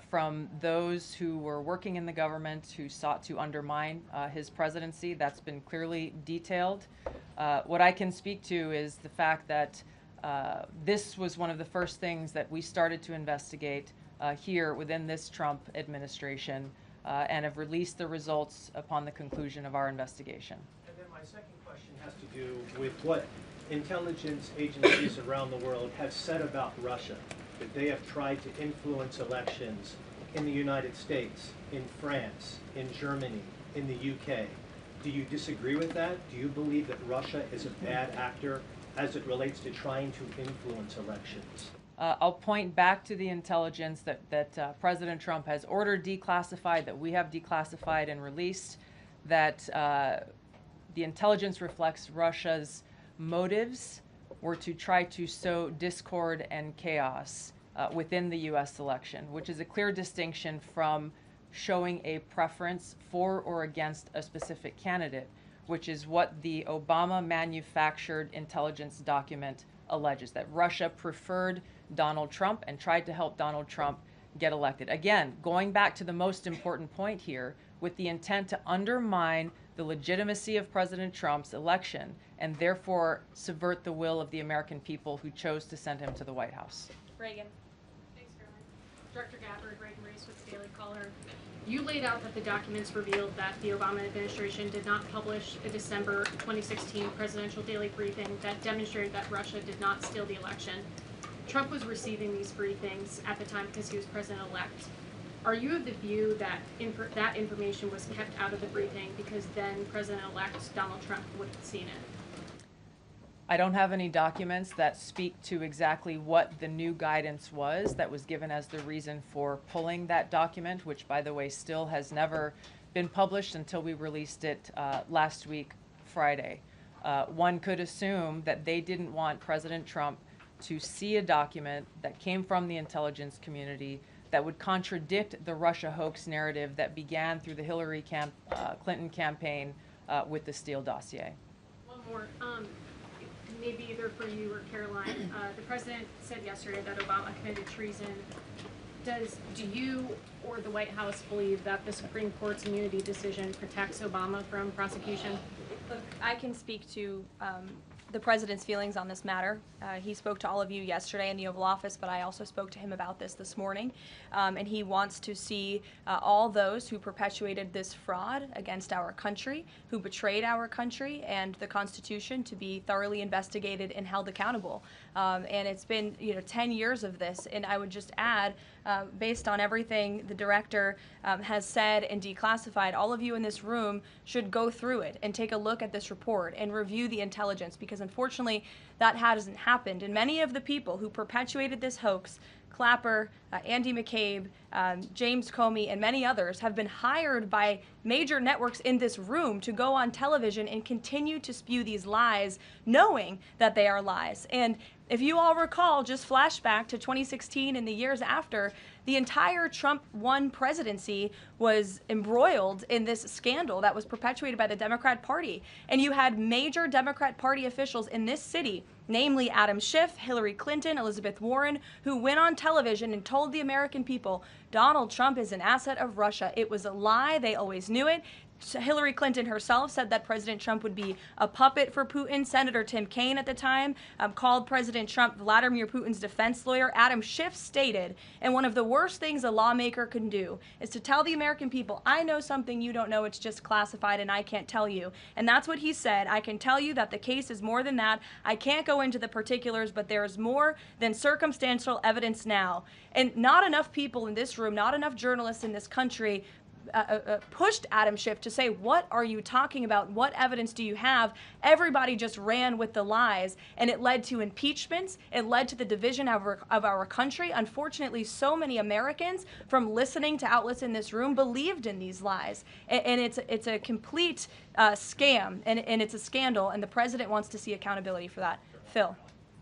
Speaker 8: from those who were working in the government who sought to undermine his presidency. That's been clearly detailed. What I can speak to is the fact that this was one of the first things that we started to investigate here within this Trump administration and have released the results upon the conclusion of our investigation.
Speaker 12: And then my second question has to do with what intelligence agencies around the world have said about Russia, that they have tried to influence elections in the United States, in France, in Germany, in the UK. Do you disagree with that? Do you believe that Russia is a bad actor as it relates to trying to influence elections?
Speaker 8: I'll point back to the intelligence that President Trump has ordered declassified, that we have declassified and released, that the intelligence reflects Russia's motives were to try to sow discord and chaos within the U.S. election, which is a clear distinction from showing a preference for or against a specific candidate, which is what the Obama manufactured intelligence document alleges, that Russia preferred Donald Trump and tried to help Donald Trump get elected. Again, going back to the most important point here, with the intent to undermine the legitimacy of President Trump's election and therefore subvert the will of the American people who chose to send him to the White House.
Speaker 10: Reagan.
Speaker 3: Thanks, Caroline. Director Gabbard, Reagan Reese with the Daily Caller. You laid out that the documents revealed that the Obama administration did not publish a December 2016 presidential daily briefing that demonstrated that Russia did not steal the election. Trump was receiving these briefings at the time because he was president-elect. Are you of the view that that information was kept out of the briefing because then President-elect Donald Trump would have seen it?
Speaker 8: I don't have any documents that speak to exactly what the new guidance was that was given as the reason for pulling that document, which, by the way, still has never been published until we released it last week, Friday. One could assume that they didn't want President Trump to see a document that came from the intelligence community that would contradict the Russia hoax narrative that began through the Hillary Clinton campaign with the Steele dossier.
Speaker 3: One more. Maybe either for you or Karoline. The president said yesterday that Obama committed treason. Do you or the White House believe that the Supreme Court's immunity decision protects Obama from prosecution?
Speaker 10: Look, I can speak to the president's feelings on this matter. He spoke to all of you yesterday in the Oval Office, but I also spoke to him about this morning. And he wants to see all those who perpetuated this fraud against our country, who betrayed our country and the Constitution, to be thoroughly investigated and held accountable. And it's been 10 years of this. And I would just add, based on everything the director has said and declassified, all of you in this room should go through it and take a look at this report and review the intelligence, because unfortunately that hasn't happened. And many of the people who perpetuated this hoax, Clapper, Andy McCabe, James Comey, and many others, have been hired by major networks in this room to go on television and continue to spew these lies, knowing that they are lies. And if you all recall, just flashback to 2016 and the years after, the entire Trump 1 presidency was embroiled in this scandal that was perpetuated by the Democrat Party. And you had major Democrat Party officials in this city, namely Adam Schiff, Hillary Clinton, Elizabeth Warren, who went on television and told the American people, Donald Trump is an asset of Russia. It was a lie. They always knew it. Hillary Clinton herself said that President Trump would be a puppet for Putin. Senator Tim Kaine at the time called President Trump Vladimir Putin's defense lawyer. Adam Schiff stated, and one of the worst things a lawmaker can do is to tell the American people, I know something you don't know, it's just classified and I can't tell you. And that's what he said. I can tell you that the case is more than that. I can't go into the particulars, but there is more than circumstantial evidence now. And not enough people in this room, not enough journalists in this country pushed Adam Schiff to say, what are you talking about? What evidence do you have? Everybody just ran with the lies, and it led to impeachments. It led to the division of our country. Unfortunately, so many Americans, from listening to outlets in this room, believed in these lies. And it's a complete scam, and it's a scandal, and the president wants to see accountability for that. Phil.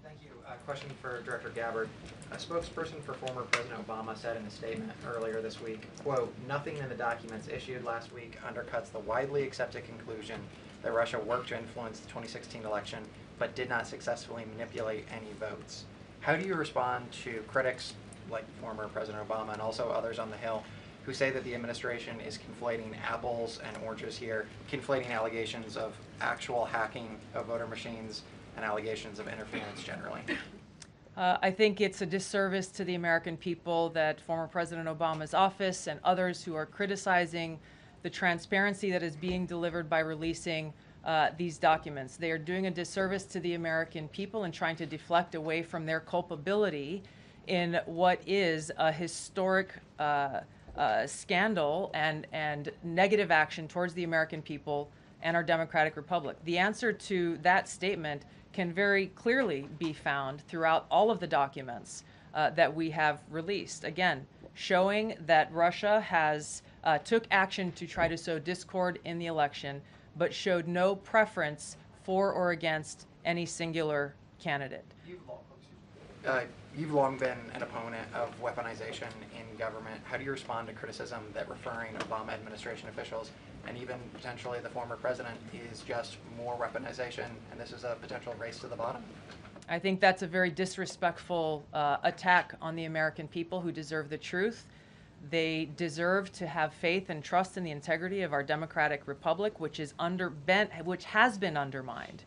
Speaker 2: Thank you. Question for Director Gabbard. A spokesperson for former President Obama said in a statement earlier this week, quote, nothing in the documents issued last week undercuts the widely accepted conclusion that Russia worked to influence the 2016 election but did not successfully manipulate any votes. How do you respond to critics like former President Obama and also others on the Hill who say that the administration is conflating apples and oranges here, conflating allegations of actual hacking of voter machines and allegations of interference generally?
Speaker 8: I think it's a disservice to the American people that former President Obama's office and others who are criticizing the transparency that is being delivered by releasing these documents. They are doing a disservice to the American people and trying to deflect away from their culpability in what is a historic scandal and negative action towards the American people and our democratic republic. The answer to that statement can very clearly be found throughout all of the documents that we have released. Again, showing that Russia has took action to try to sow discord in the election, but showed no preference for or against any singular candidate.
Speaker 2: You've long been an opponent of weaponization in government. How do you respond to criticism that referring Obama administration officials and even potentially the former president is just more weaponization and this is a potential race to the bottom?
Speaker 8: I think that's a very disrespectful attack on the American people who deserve the truth. They deserve to have faith and trust in the integrity of our democratic republic, which has been undermined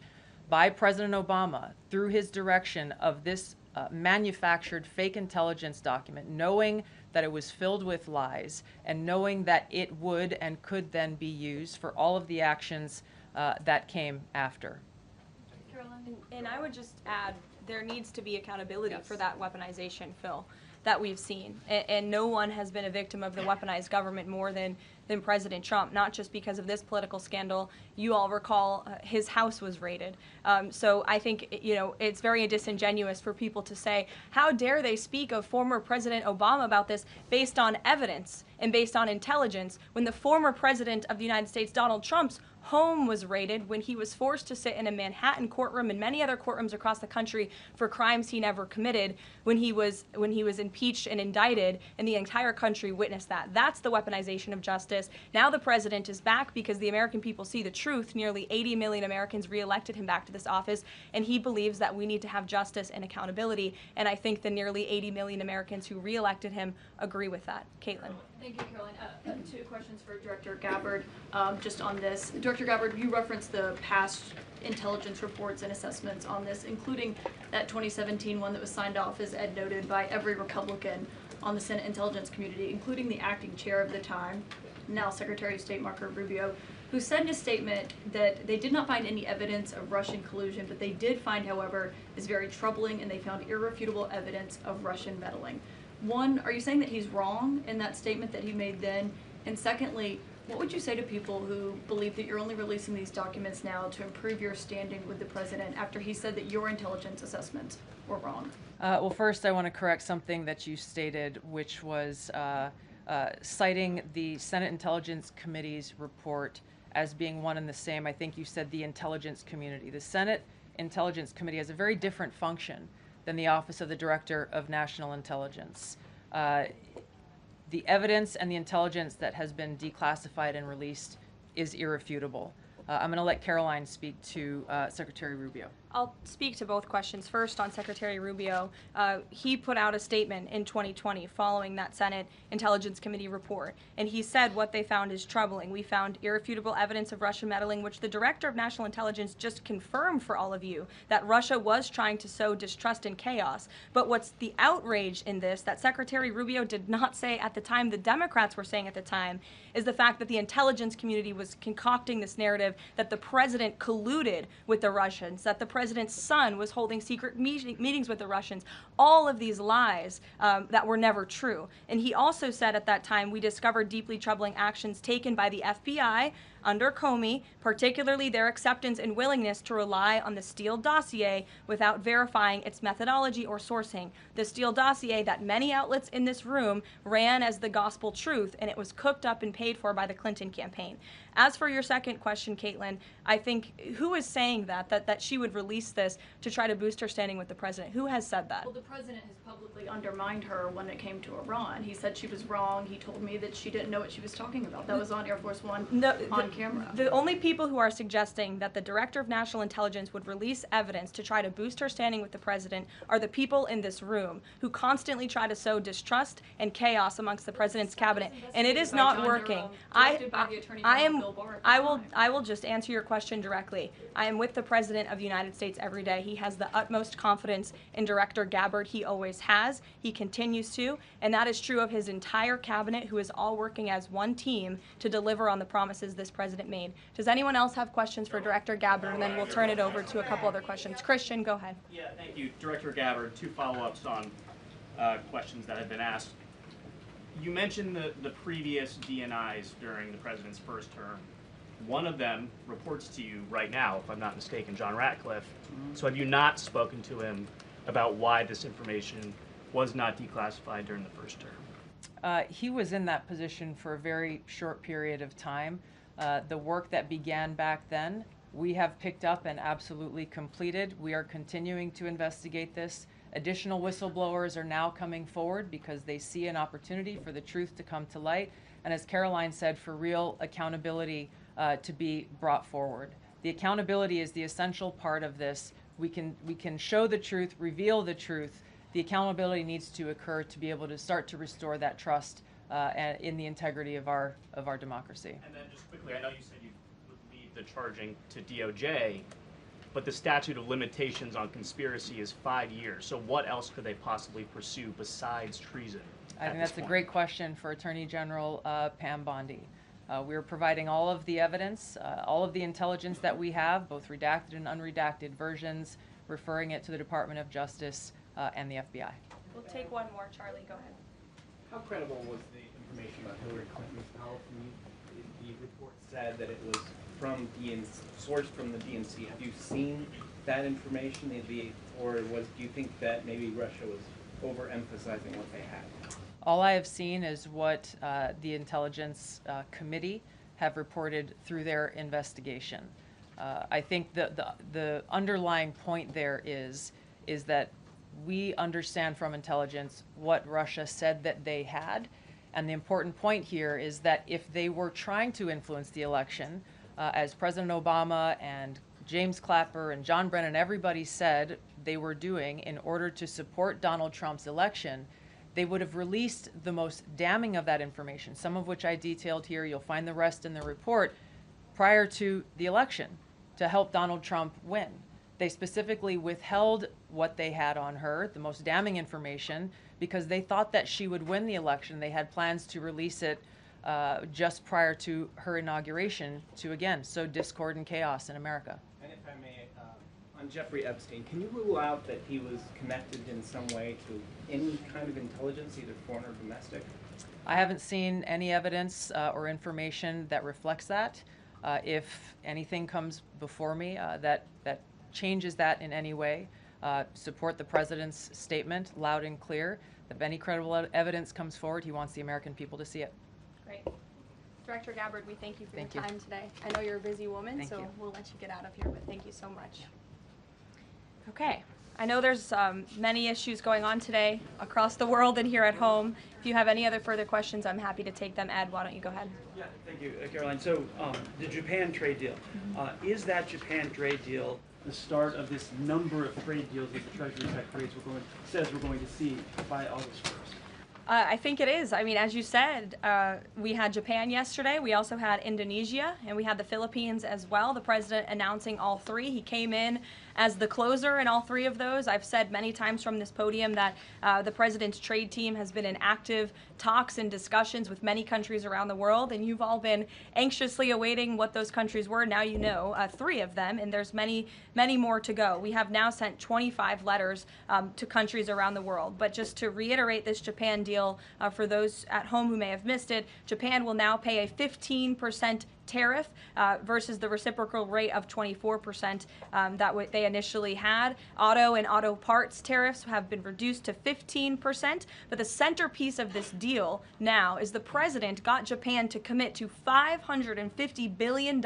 Speaker 8: by President Obama through his direction of this manufactured fake intelligence document, knowing that it was filled with lies and knowing that it would and could then be used for all of the actions that came after.
Speaker 10: Karoline, and I would just add, there needs to be accountability for that weaponization, Phil, that we've seen. And no one has been a victim of the weaponized government more than President Trump, not just because of this political scandal. You all recall his house was raided. So I think, it's very disingenuous for people to say, how dare they speak of former President Obama about this based on evidence and based on intelligence when the former President of the United States, Donald Trump's home was raided, when he was forced to sit in a Manhattan courtroom and many other courtrooms across the country for crimes he never committed, when he was impeached and indicted, and the entire country witnessed that. That's the weaponization of justice. Now the president is back because the American people see the truth. Nearly 80 million Americans reelected him back to this office, and he believes that we need to have justice and accountability. And I think the nearly 80 million Americans who reelected him agree with that. Caitlin.
Speaker 11: Thank you, Caroline. Two questions for Director Gabbard just on this. Director Gabbard, you referenced the past intelligence reports and assessments on this, including that 2017 one that was signed off, as Ed noted, by every Republican on the Senate Intelligence Community, including the acting chair of the time, now Secretary of State Marco Rubio, who said in a statement that they did not find any evidence of Russian collusion, but they did find, however, is very troubling, and they found irrefutable evidence of Russian meddling. One, are you saying that he's wrong in that statement that he made then? And secondly, what would you say to people who believe that you're only releasing these documents now to improve your standing with the president after he said that your intelligence assessments were wrong?
Speaker 8: Well, first I want to correct something that you stated, which was citing the Senate Intelligence Committee's report as being one and the same. I think you said the intelligence community. The Senate Intelligence Committee has a very different function than the Office of the Director of National Intelligence. The evidence and the intelligence that has been declassified and released is irrefutable. I'm going to let Karoline speak to Secretary Rubio.
Speaker 10: I'll speak to both questions. First, on Secretary Rubio, he put out a statement in 2020 following that Senate Intelligence Committee report, and he said what they found is troubling. We found irrefutable evidence of Russian meddling, which the Director of National Intelligence just confirmed for all of you, that Russia was trying to sow distrust and chaos. But what's the outrage in this that Secretary Rubio did not say at the time, the Democrats were saying at the time, is the fact that the intelligence community was concocting this narrative that the president colluded with the Russians, that the president's son was holding secret meetings with the Russians, all of these lies that were never true. And he also said at that time, we discovered deeply troubling actions taken by the FBI under Comey, particularly their acceptance and willingness to rely on the Steele dossier without verifying its methodology or sourcing. The Steele dossier that many outlets in this room ran as the gospel truth, and it was cooked up and paid for by the Clinton campaign. As for your second question, Caitlin, I think, who is saying that she would release this to try to boost her standing with the president? Who has said that?
Speaker 11: Well, the president has publicly undermined her when it came to Iran. He said she was wrong. He told me that she didn't know what she was talking about. That was on Air Force One on camera.
Speaker 10: The only people who are suggesting that the Director of National Intelligence would release evidence to try to boost her standing with the president are the people in this room who constantly try to sow distrust and chaos amongst the president's cabinet, and it is not working. I will just answer your question directly. I am with the President of the United States every day. He has the utmost confidence in Director Gabbard. He always has. He continues to, and that is true of his entire cabinet, who is all working as one team to deliver on the promises this president made. Does anyone else have questions for Director Gabbard? And then we'll turn it over to a couple other questions. Christian, go ahead.
Speaker 13: Yeah, thank you. Director Gabbard, two follow-ups on questions that have been asked. You mentioned the previous DNIs during the president's first term. One of them reports to you right now, if I'm not mistaken, John Ratcliffe. So have you not spoken to him about why this information was not declassified during the first term?
Speaker 8: He was in that position for a very short period of time. The work that began back then, we have picked up and absolutely completed. We are continuing to investigate this. Additional whistleblowers are now coming forward because they see an opportunity for the truth to come to light. And as Karoline said, for real accountability to be brought forward. The accountability is the essential part of this. We can show the truth, reveal the truth. The accountability needs to occur to be able to start to restore that trust in the integrity of our democracy.
Speaker 13: And then just quickly, I know you said you would leave the charging to DOJ, but the statute of limitations on conspiracy is 5 years. So what else could they possibly pursue besides treason?
Speaker 8: I think that's a great question for Attorney General Pam Bondi. We're providing all of the evidence, all of the intelligence that we have, both redacted and unredacted versions, referring it to the Department of Justice and the FBI.
Speaker 10: We'll take one more. Charlie, go ahead.
Speaker 14: How credible was the information about Hillary Clinton's powerful the report said that it was from sourced from the DNC. Have you seen that information, or do you think that maybe Russia was overemphasizing what they had?
Speaker 8: All I have seen is what the Intelligence Committee have reported through their investigation. I think the underlying point there is that we understand from intelligence what Russia said that they had. And the important point here is that if they were trying to influence the election, as President Obama and James Clapper and John Brennan, everybody said they were doing in order to support Donald Trump's election, they would have released the most damning of that information, some of which I detailed here. You'll find the rest in the report, prior to the election to help Donald Trump win. They specifically withheld what they had on her, the most damning information, because they thought that she would win the election. They had plans to release it just prior to her inauguration to, again, sow discord and chaos in America.
Speaker 14: And if I may, on Jeffrey Epstein, can you rule out that he was connected in some way to any kind of intelligence, either foreign or domestic?
Speaker 8: I haven't seen any evidence or information that reflects that. If anything comes before me that changes that in any way, support the president's statement loud and clear. If any credible evidence comes forward, he wants the American people to see it.
Speaker 10: Great. Director Gabbard, we thank you for
Speaker 8: Thank
Speaker 10: your
Speaker 8: you.
Speaker 10: time today. I know you're a busy woman,
Speaker 8: Thank
Speaker 10: so
Speaker 8: you.
Speaker 10: we'll let you get out of here, but thank you so much. Okay. I know there's many issues going on today across the world and here at home. If you have any other further questions, I'm happy to take them. Ed, why don't you go ahead?
Speaker 15: Yeah, thank you, Karoline. So the Japan trade deal, is that Japan trade deal the start of this number of trade deals that the Treasury Secretary says we're going to see by August 1st?
Speaker 10: I think it is. I mean, as you said, we had Japan yesterday. We also had Indonesia, and we had the Philippines as well. The president announcing all three. He came in as the closer in all three of those. I've said many times from this podium that the president's trade team has been in active talks and discussions with many countries around the world, and you've all been anxiously awaiting what those countries were. Now you know three of them, and there's many, many more to go. We have now sent 25 letters to countries around the world. But just to reiterate this Japan deal, for those at home who may have missed it, Japan will now pay a 15% tariff versus the reciprocal rate of 24% that they initially had. Auto and auto parts tariffs have been reduced to 15%, but the centerpiece of this deal now is the president got Japan to commit to $550 billion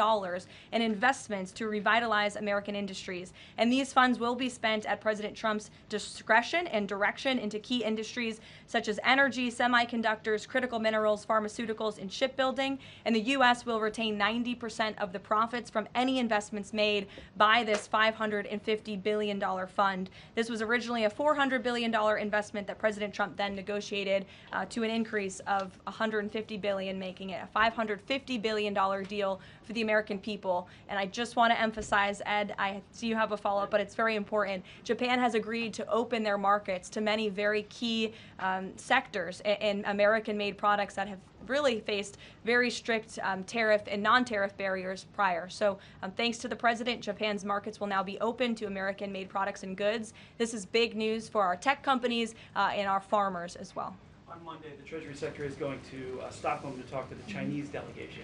Speaker 10: in investments to revitalize American industries. And these funds will be spent at President Trump's discretion and direction into key industries such as energy, semiconductors, critical minerals, pharmaceuticals, and shipbuilding. And the U.S. will retain 90% of the profits from any investments made by this $550 billion fund. This was originally a $400 billion investment that President Trump then negotiated to an increase of $150 billion, making it a $550 billion deal for the American people. And I just want to emphasize, Ed, I see you have a follow-up, but it's very important. Japan has agreed to open their markets to many very key sectors in American-made products that have really faced very strict tariff and non-tariff barriers prior. So thanks to the president, Japan's markets will now be open to American-made products and goods. This is big news for our tech companies and our farmers as well.
Speaker 15: On Monday, the Treasury Secretary is going to Stockholm to talk to the Chinese delegation.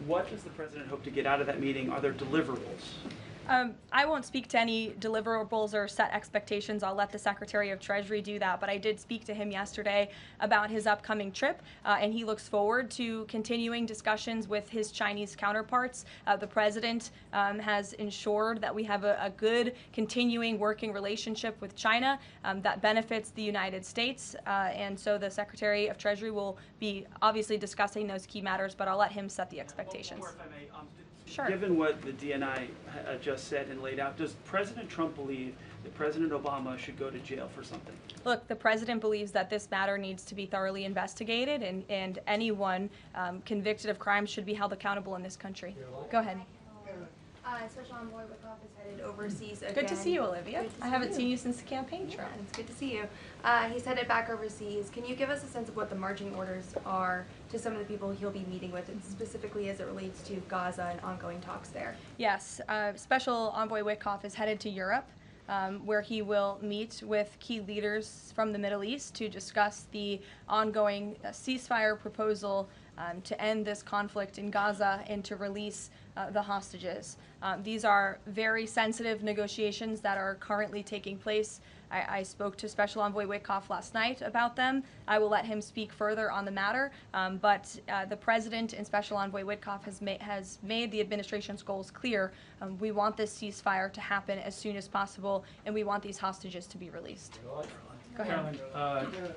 Speaker 15: What does the president hope to get out of that meeting? Are there deliverables?
Speaker 10: I won't speak to any deliverables or set expectations. I'll let the Secretary of Treasury do that. But I did speak to him yesterday about his upcoming trip, and he looks forward to continuing discussions with his Chinese counterparts. The President has ensured that we have a good continuing working relationship with China that benefits the United States. And so the Secretary of Treasury will be obviously discussing those key matters, but I'll let him set the expectations.
Speaker 15: One more, if I may.
Speaker 10: Sure.
Speaker 15: Given what the DNI just said and laid out, does President Trump believe that President Obama should go to jail for something?
Speaker 10: Look, the president believes that this matter needs to be thoroughly investigated, and anyone convicted of crimes should be held accountable in this country. Go ahead.
Speaker 16: Special Envoy Wickoff is headed overseas again.
Speaker 10: Good to see you, Olivia. I haven't seen you since the campaign trail.
Speaker 16: Yeah, it's good to see you. He's headed back overseas. Can you give us a sense of what the marching orders are to some of the people he'll be meeting with, and specifically as it relates to Gaza and ongoing talks there?
Speaker 10: Yes, Special Envoy Wickoff is headed to Europe, where he will meet with key leaders from the Middle East to discuss the ongoing ceasefire proposal to end this conflict in Gaza and to release the hostages. These are very sensitive negotiations that are currently taking place. I spoke to Special Envoy Wickoff last night about them. I will let him speak further on the matter, but the President and Special Envoy Wickoff has made the administration's goals clear. We want this ceasefire to happen as soon as possible, and we want these hostages to be released. Go ahead.
Speaker 17: Caroline,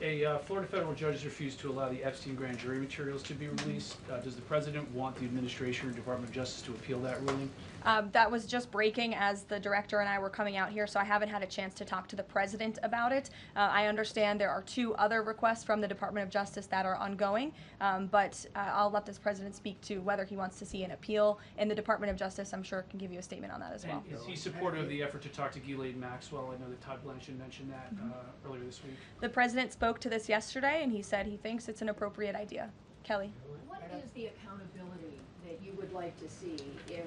Speaker 17: a Florida federal judge has refused to allow the Epstein grand jury materials to be released. Does the president want the administration or Department of Justice to appeal that ruling?
Speaker 10: That was just breaking as the director and I were coming out here, so I haven't had a chance to talk to the president about it. I understand there are 2 other requests from the Department of Justice that are ongoing, but I'll let this president speak to whether he wants to see an appeal. And the Department of Justice, I'm sure, can give you a statement on that as well.
Speaker 17: And is he supportive of the effort to talk to Ghislaine Maxwell? I know that Todd Blanche had mentioned that earlier this week.
Speaker 10: The president spoke to this yesterday, and he said he thinks it's an appropriate idea. Kelly.
Speaker 18: What is the accountability that you would like to see if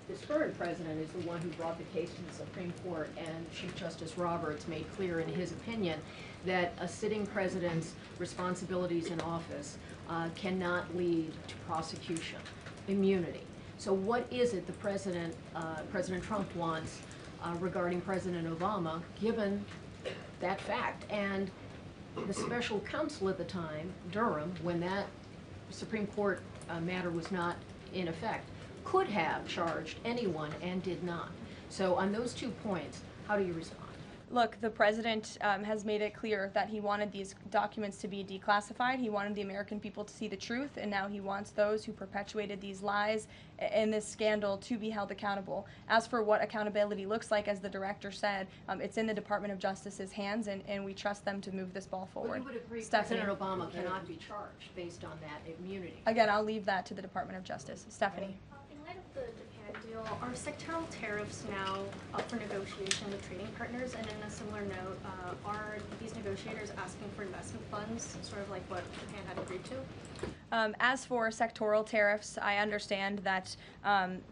Speaker 18: this current president is the one who brought the case to the Supreme Court and Chief Justice Roberts made clear in his opinion that a sitting president's responsibilities in office cannot lead to prosecution, immunity? So what is it the President Trump wants regarding President Obama, given that fact? And the special counsel at the time, Durham, when that Supreme Court matter was not in effect, could have charged anyone and did not. So on those 2 points, how do you respond?
Speaker 10: Look, the president has made it clear that he wanted these documents to be declassified. He wanted the American people to see the truth, and now he wants those who perpetuated these lies and this scandal to be held accountable. As for what accountability looks like, as the director said, it's in the Department of Justice's hands, and we trust them to move this ball forward.
Speaker 18: Well, you would agree
Speaker 10: Stephanie.
Speaker 18: President Obama cannot be charged based on that immunity.
Speaker 10: Again, I'll leave that to the Department of Justice. Stephanie.
Speaker 19: In light of the Japan deal, are sectoral tariffs now up for negotiation with trading partners? And in a similar note, are these negotiators asking for investment funds, sort of like what Japan had agreed to?
Speaker 10: As for sectoral tariffs, I understand that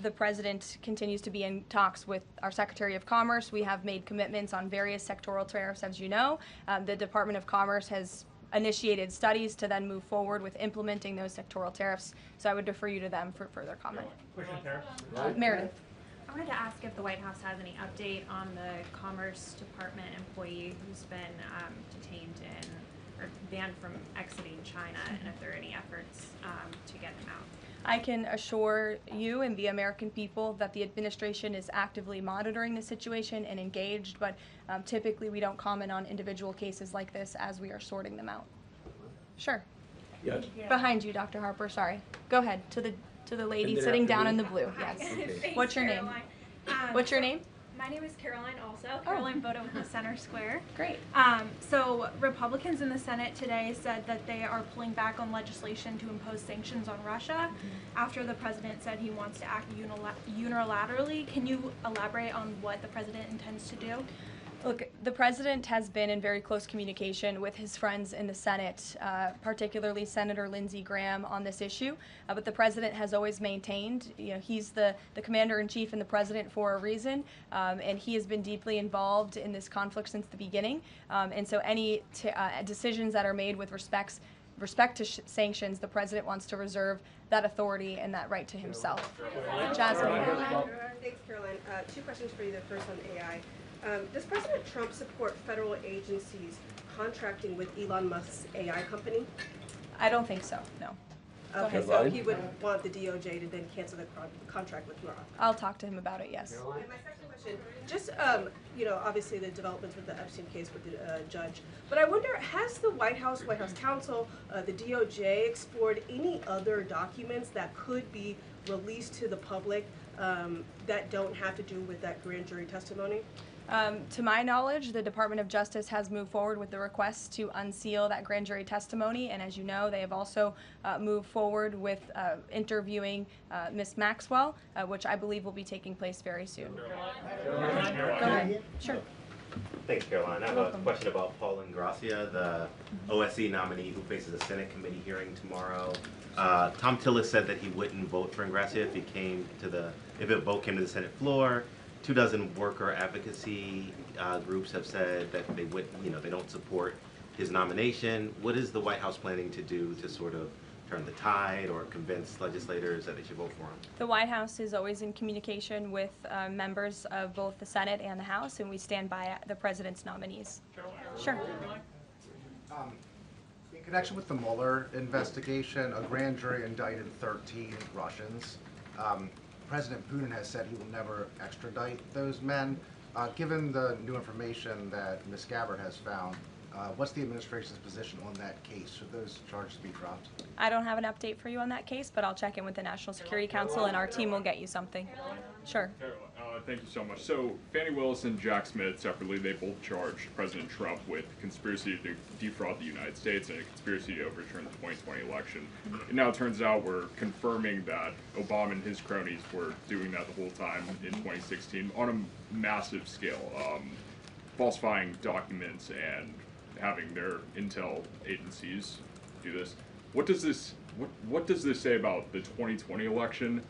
Speaker 10: the president continues to be in talks with our Secretary of Commerce. We have made commitments on various sectoral tariffs, as you know. The Department of Commerce has initiated studies to then move forward with implementing those sectoral tariffs. So I would defer you to them for further comment. Meredith.
Speaker 16: I wanted to ask if the White House has any update on the Commerce Department employee who's been detained or banned from exiting China, and if there are any efforts to get him out.
Speaker 10: I can assure you and the American people that the administration is actively monitoring the situation and engaged, but typically we don't comment on individual cases like this as we are sorting them out. Sure.
Speaker 20: Yes.
Speaker 10: Behind you, Dr. Harper, sorry. Go ahead, to the lady sitting down in the blue. Yes.
Speaker 20: Okay.
Speaker 10: What's your name? What's your name?
Speaker 21: My name is Karoline also. Karoline Boda with the Center Square.
Speaker 10: Great.
Speaker 21: So Republicans in the Senate today said that they are pulling back on legislation to impose sanctions on Russia after the president said he wants to act unilaterally. Can you elaborate on what the president intends to do?
Speaker 10: Look, the president has been in very close communication with his friends in the Senate, particularly Senator Lindsey Graham, on this issue. But the president has always maintained, he's the commander-in-chief and the president for a reason, and he has been deeply involved in this conflict since the beginning. And so any decisions that are made with respect to sanctions, the president wants to reserve that authority and that right to himself. Jasmine.
Speaker 22: Thanks, Caroline. 2 questions for you. The first on AI. Does President Trump support federal agencies contracting with Elon Musk's AI company?
Speaker 10: I don't think so, no.
Speaker 22: Okay, so he would want the DOJ to then cancel the contract with Musk.
Speaker 10: I'll talk to him about it, yes.
Speaker 22: And my second question, just, obviously the developments with the Epstein case with the judge, but I wonder, has the White House counsel, the DOJ explored any other documents that could be released to the public that don't have to do with that grand jury testimony?
Speaker 10: To my knowledge, the Department of Justice has moved forward with the request to unseal that grand jury testimony, and as you know, they have also moved forward with interviewing Ms. Maxwell, which I believe will be taking place very soon. Go ahead. Sure.
Speaker 7: Thanks, Caroline. I have a question about Paul Ingrassia, the OSC nominee who faces a Senate committee hearing tomorrow. Tom Tillis said that he wouldn't vote for Ingrassia if a vote came to the Senate floor. 24 worker advocacy groups have said that they they don't support his nomination. What is the White House planning to do to sort of turn the tide or convince legislators that they should vote for him?
Speaker 10: The White House is always in communication with members of both the Senate and the House, and we stand by the president's nominees. Sure.
Speaker 23: In connection with the Mueller investigation, a grand jury indicted 13 Russians. President Putin has said he will never extradite those men. Given the new information that Ms. Gabbard has found, what's the administration's position on that case? Should those charges be dropped?
Speaker 10: I don't have an update for you on that case, but I'll check in with the National Security Council and our team will get you something. Sure.
Speaker 24: Thank you so much. So Fannie Willis and Jack Smith separately, they both charged President Trump with conspiracy to defraud the United States and a conspiracy to overturn the 2020 election. And now it turns out we're confirming that Obama and his cronies were doing that the whole time in 2016 on a massive scale, falsifying documents and having their intel agencies do this. What does this say about the 2020 election?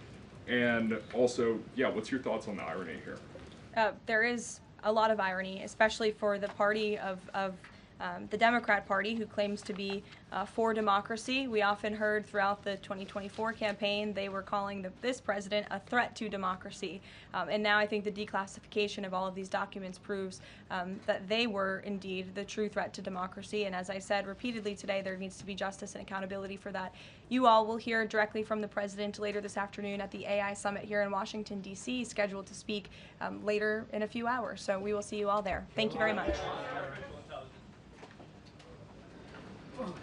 Speaker 24: And also, what's your thoughts on the irony here?
Speaker 10: There is a lot of irony, especially for the party of the Democrat Party, who claims to be for democracy. We often heard throughout the 2024 campaign they were calling this president a threat to democracy. And now I think the declassification of all of these documents proves that they were indeed the true threat to democracy. And as I said repeatedly today, there needs to be justice and accountability for that. You all will hear directly from the president later this afternoon at the AI Summit here in Washington, D.C., scheduled to speak later in a few hours. So we will see you all there. Thank you very much.
Speaker 5: Wow.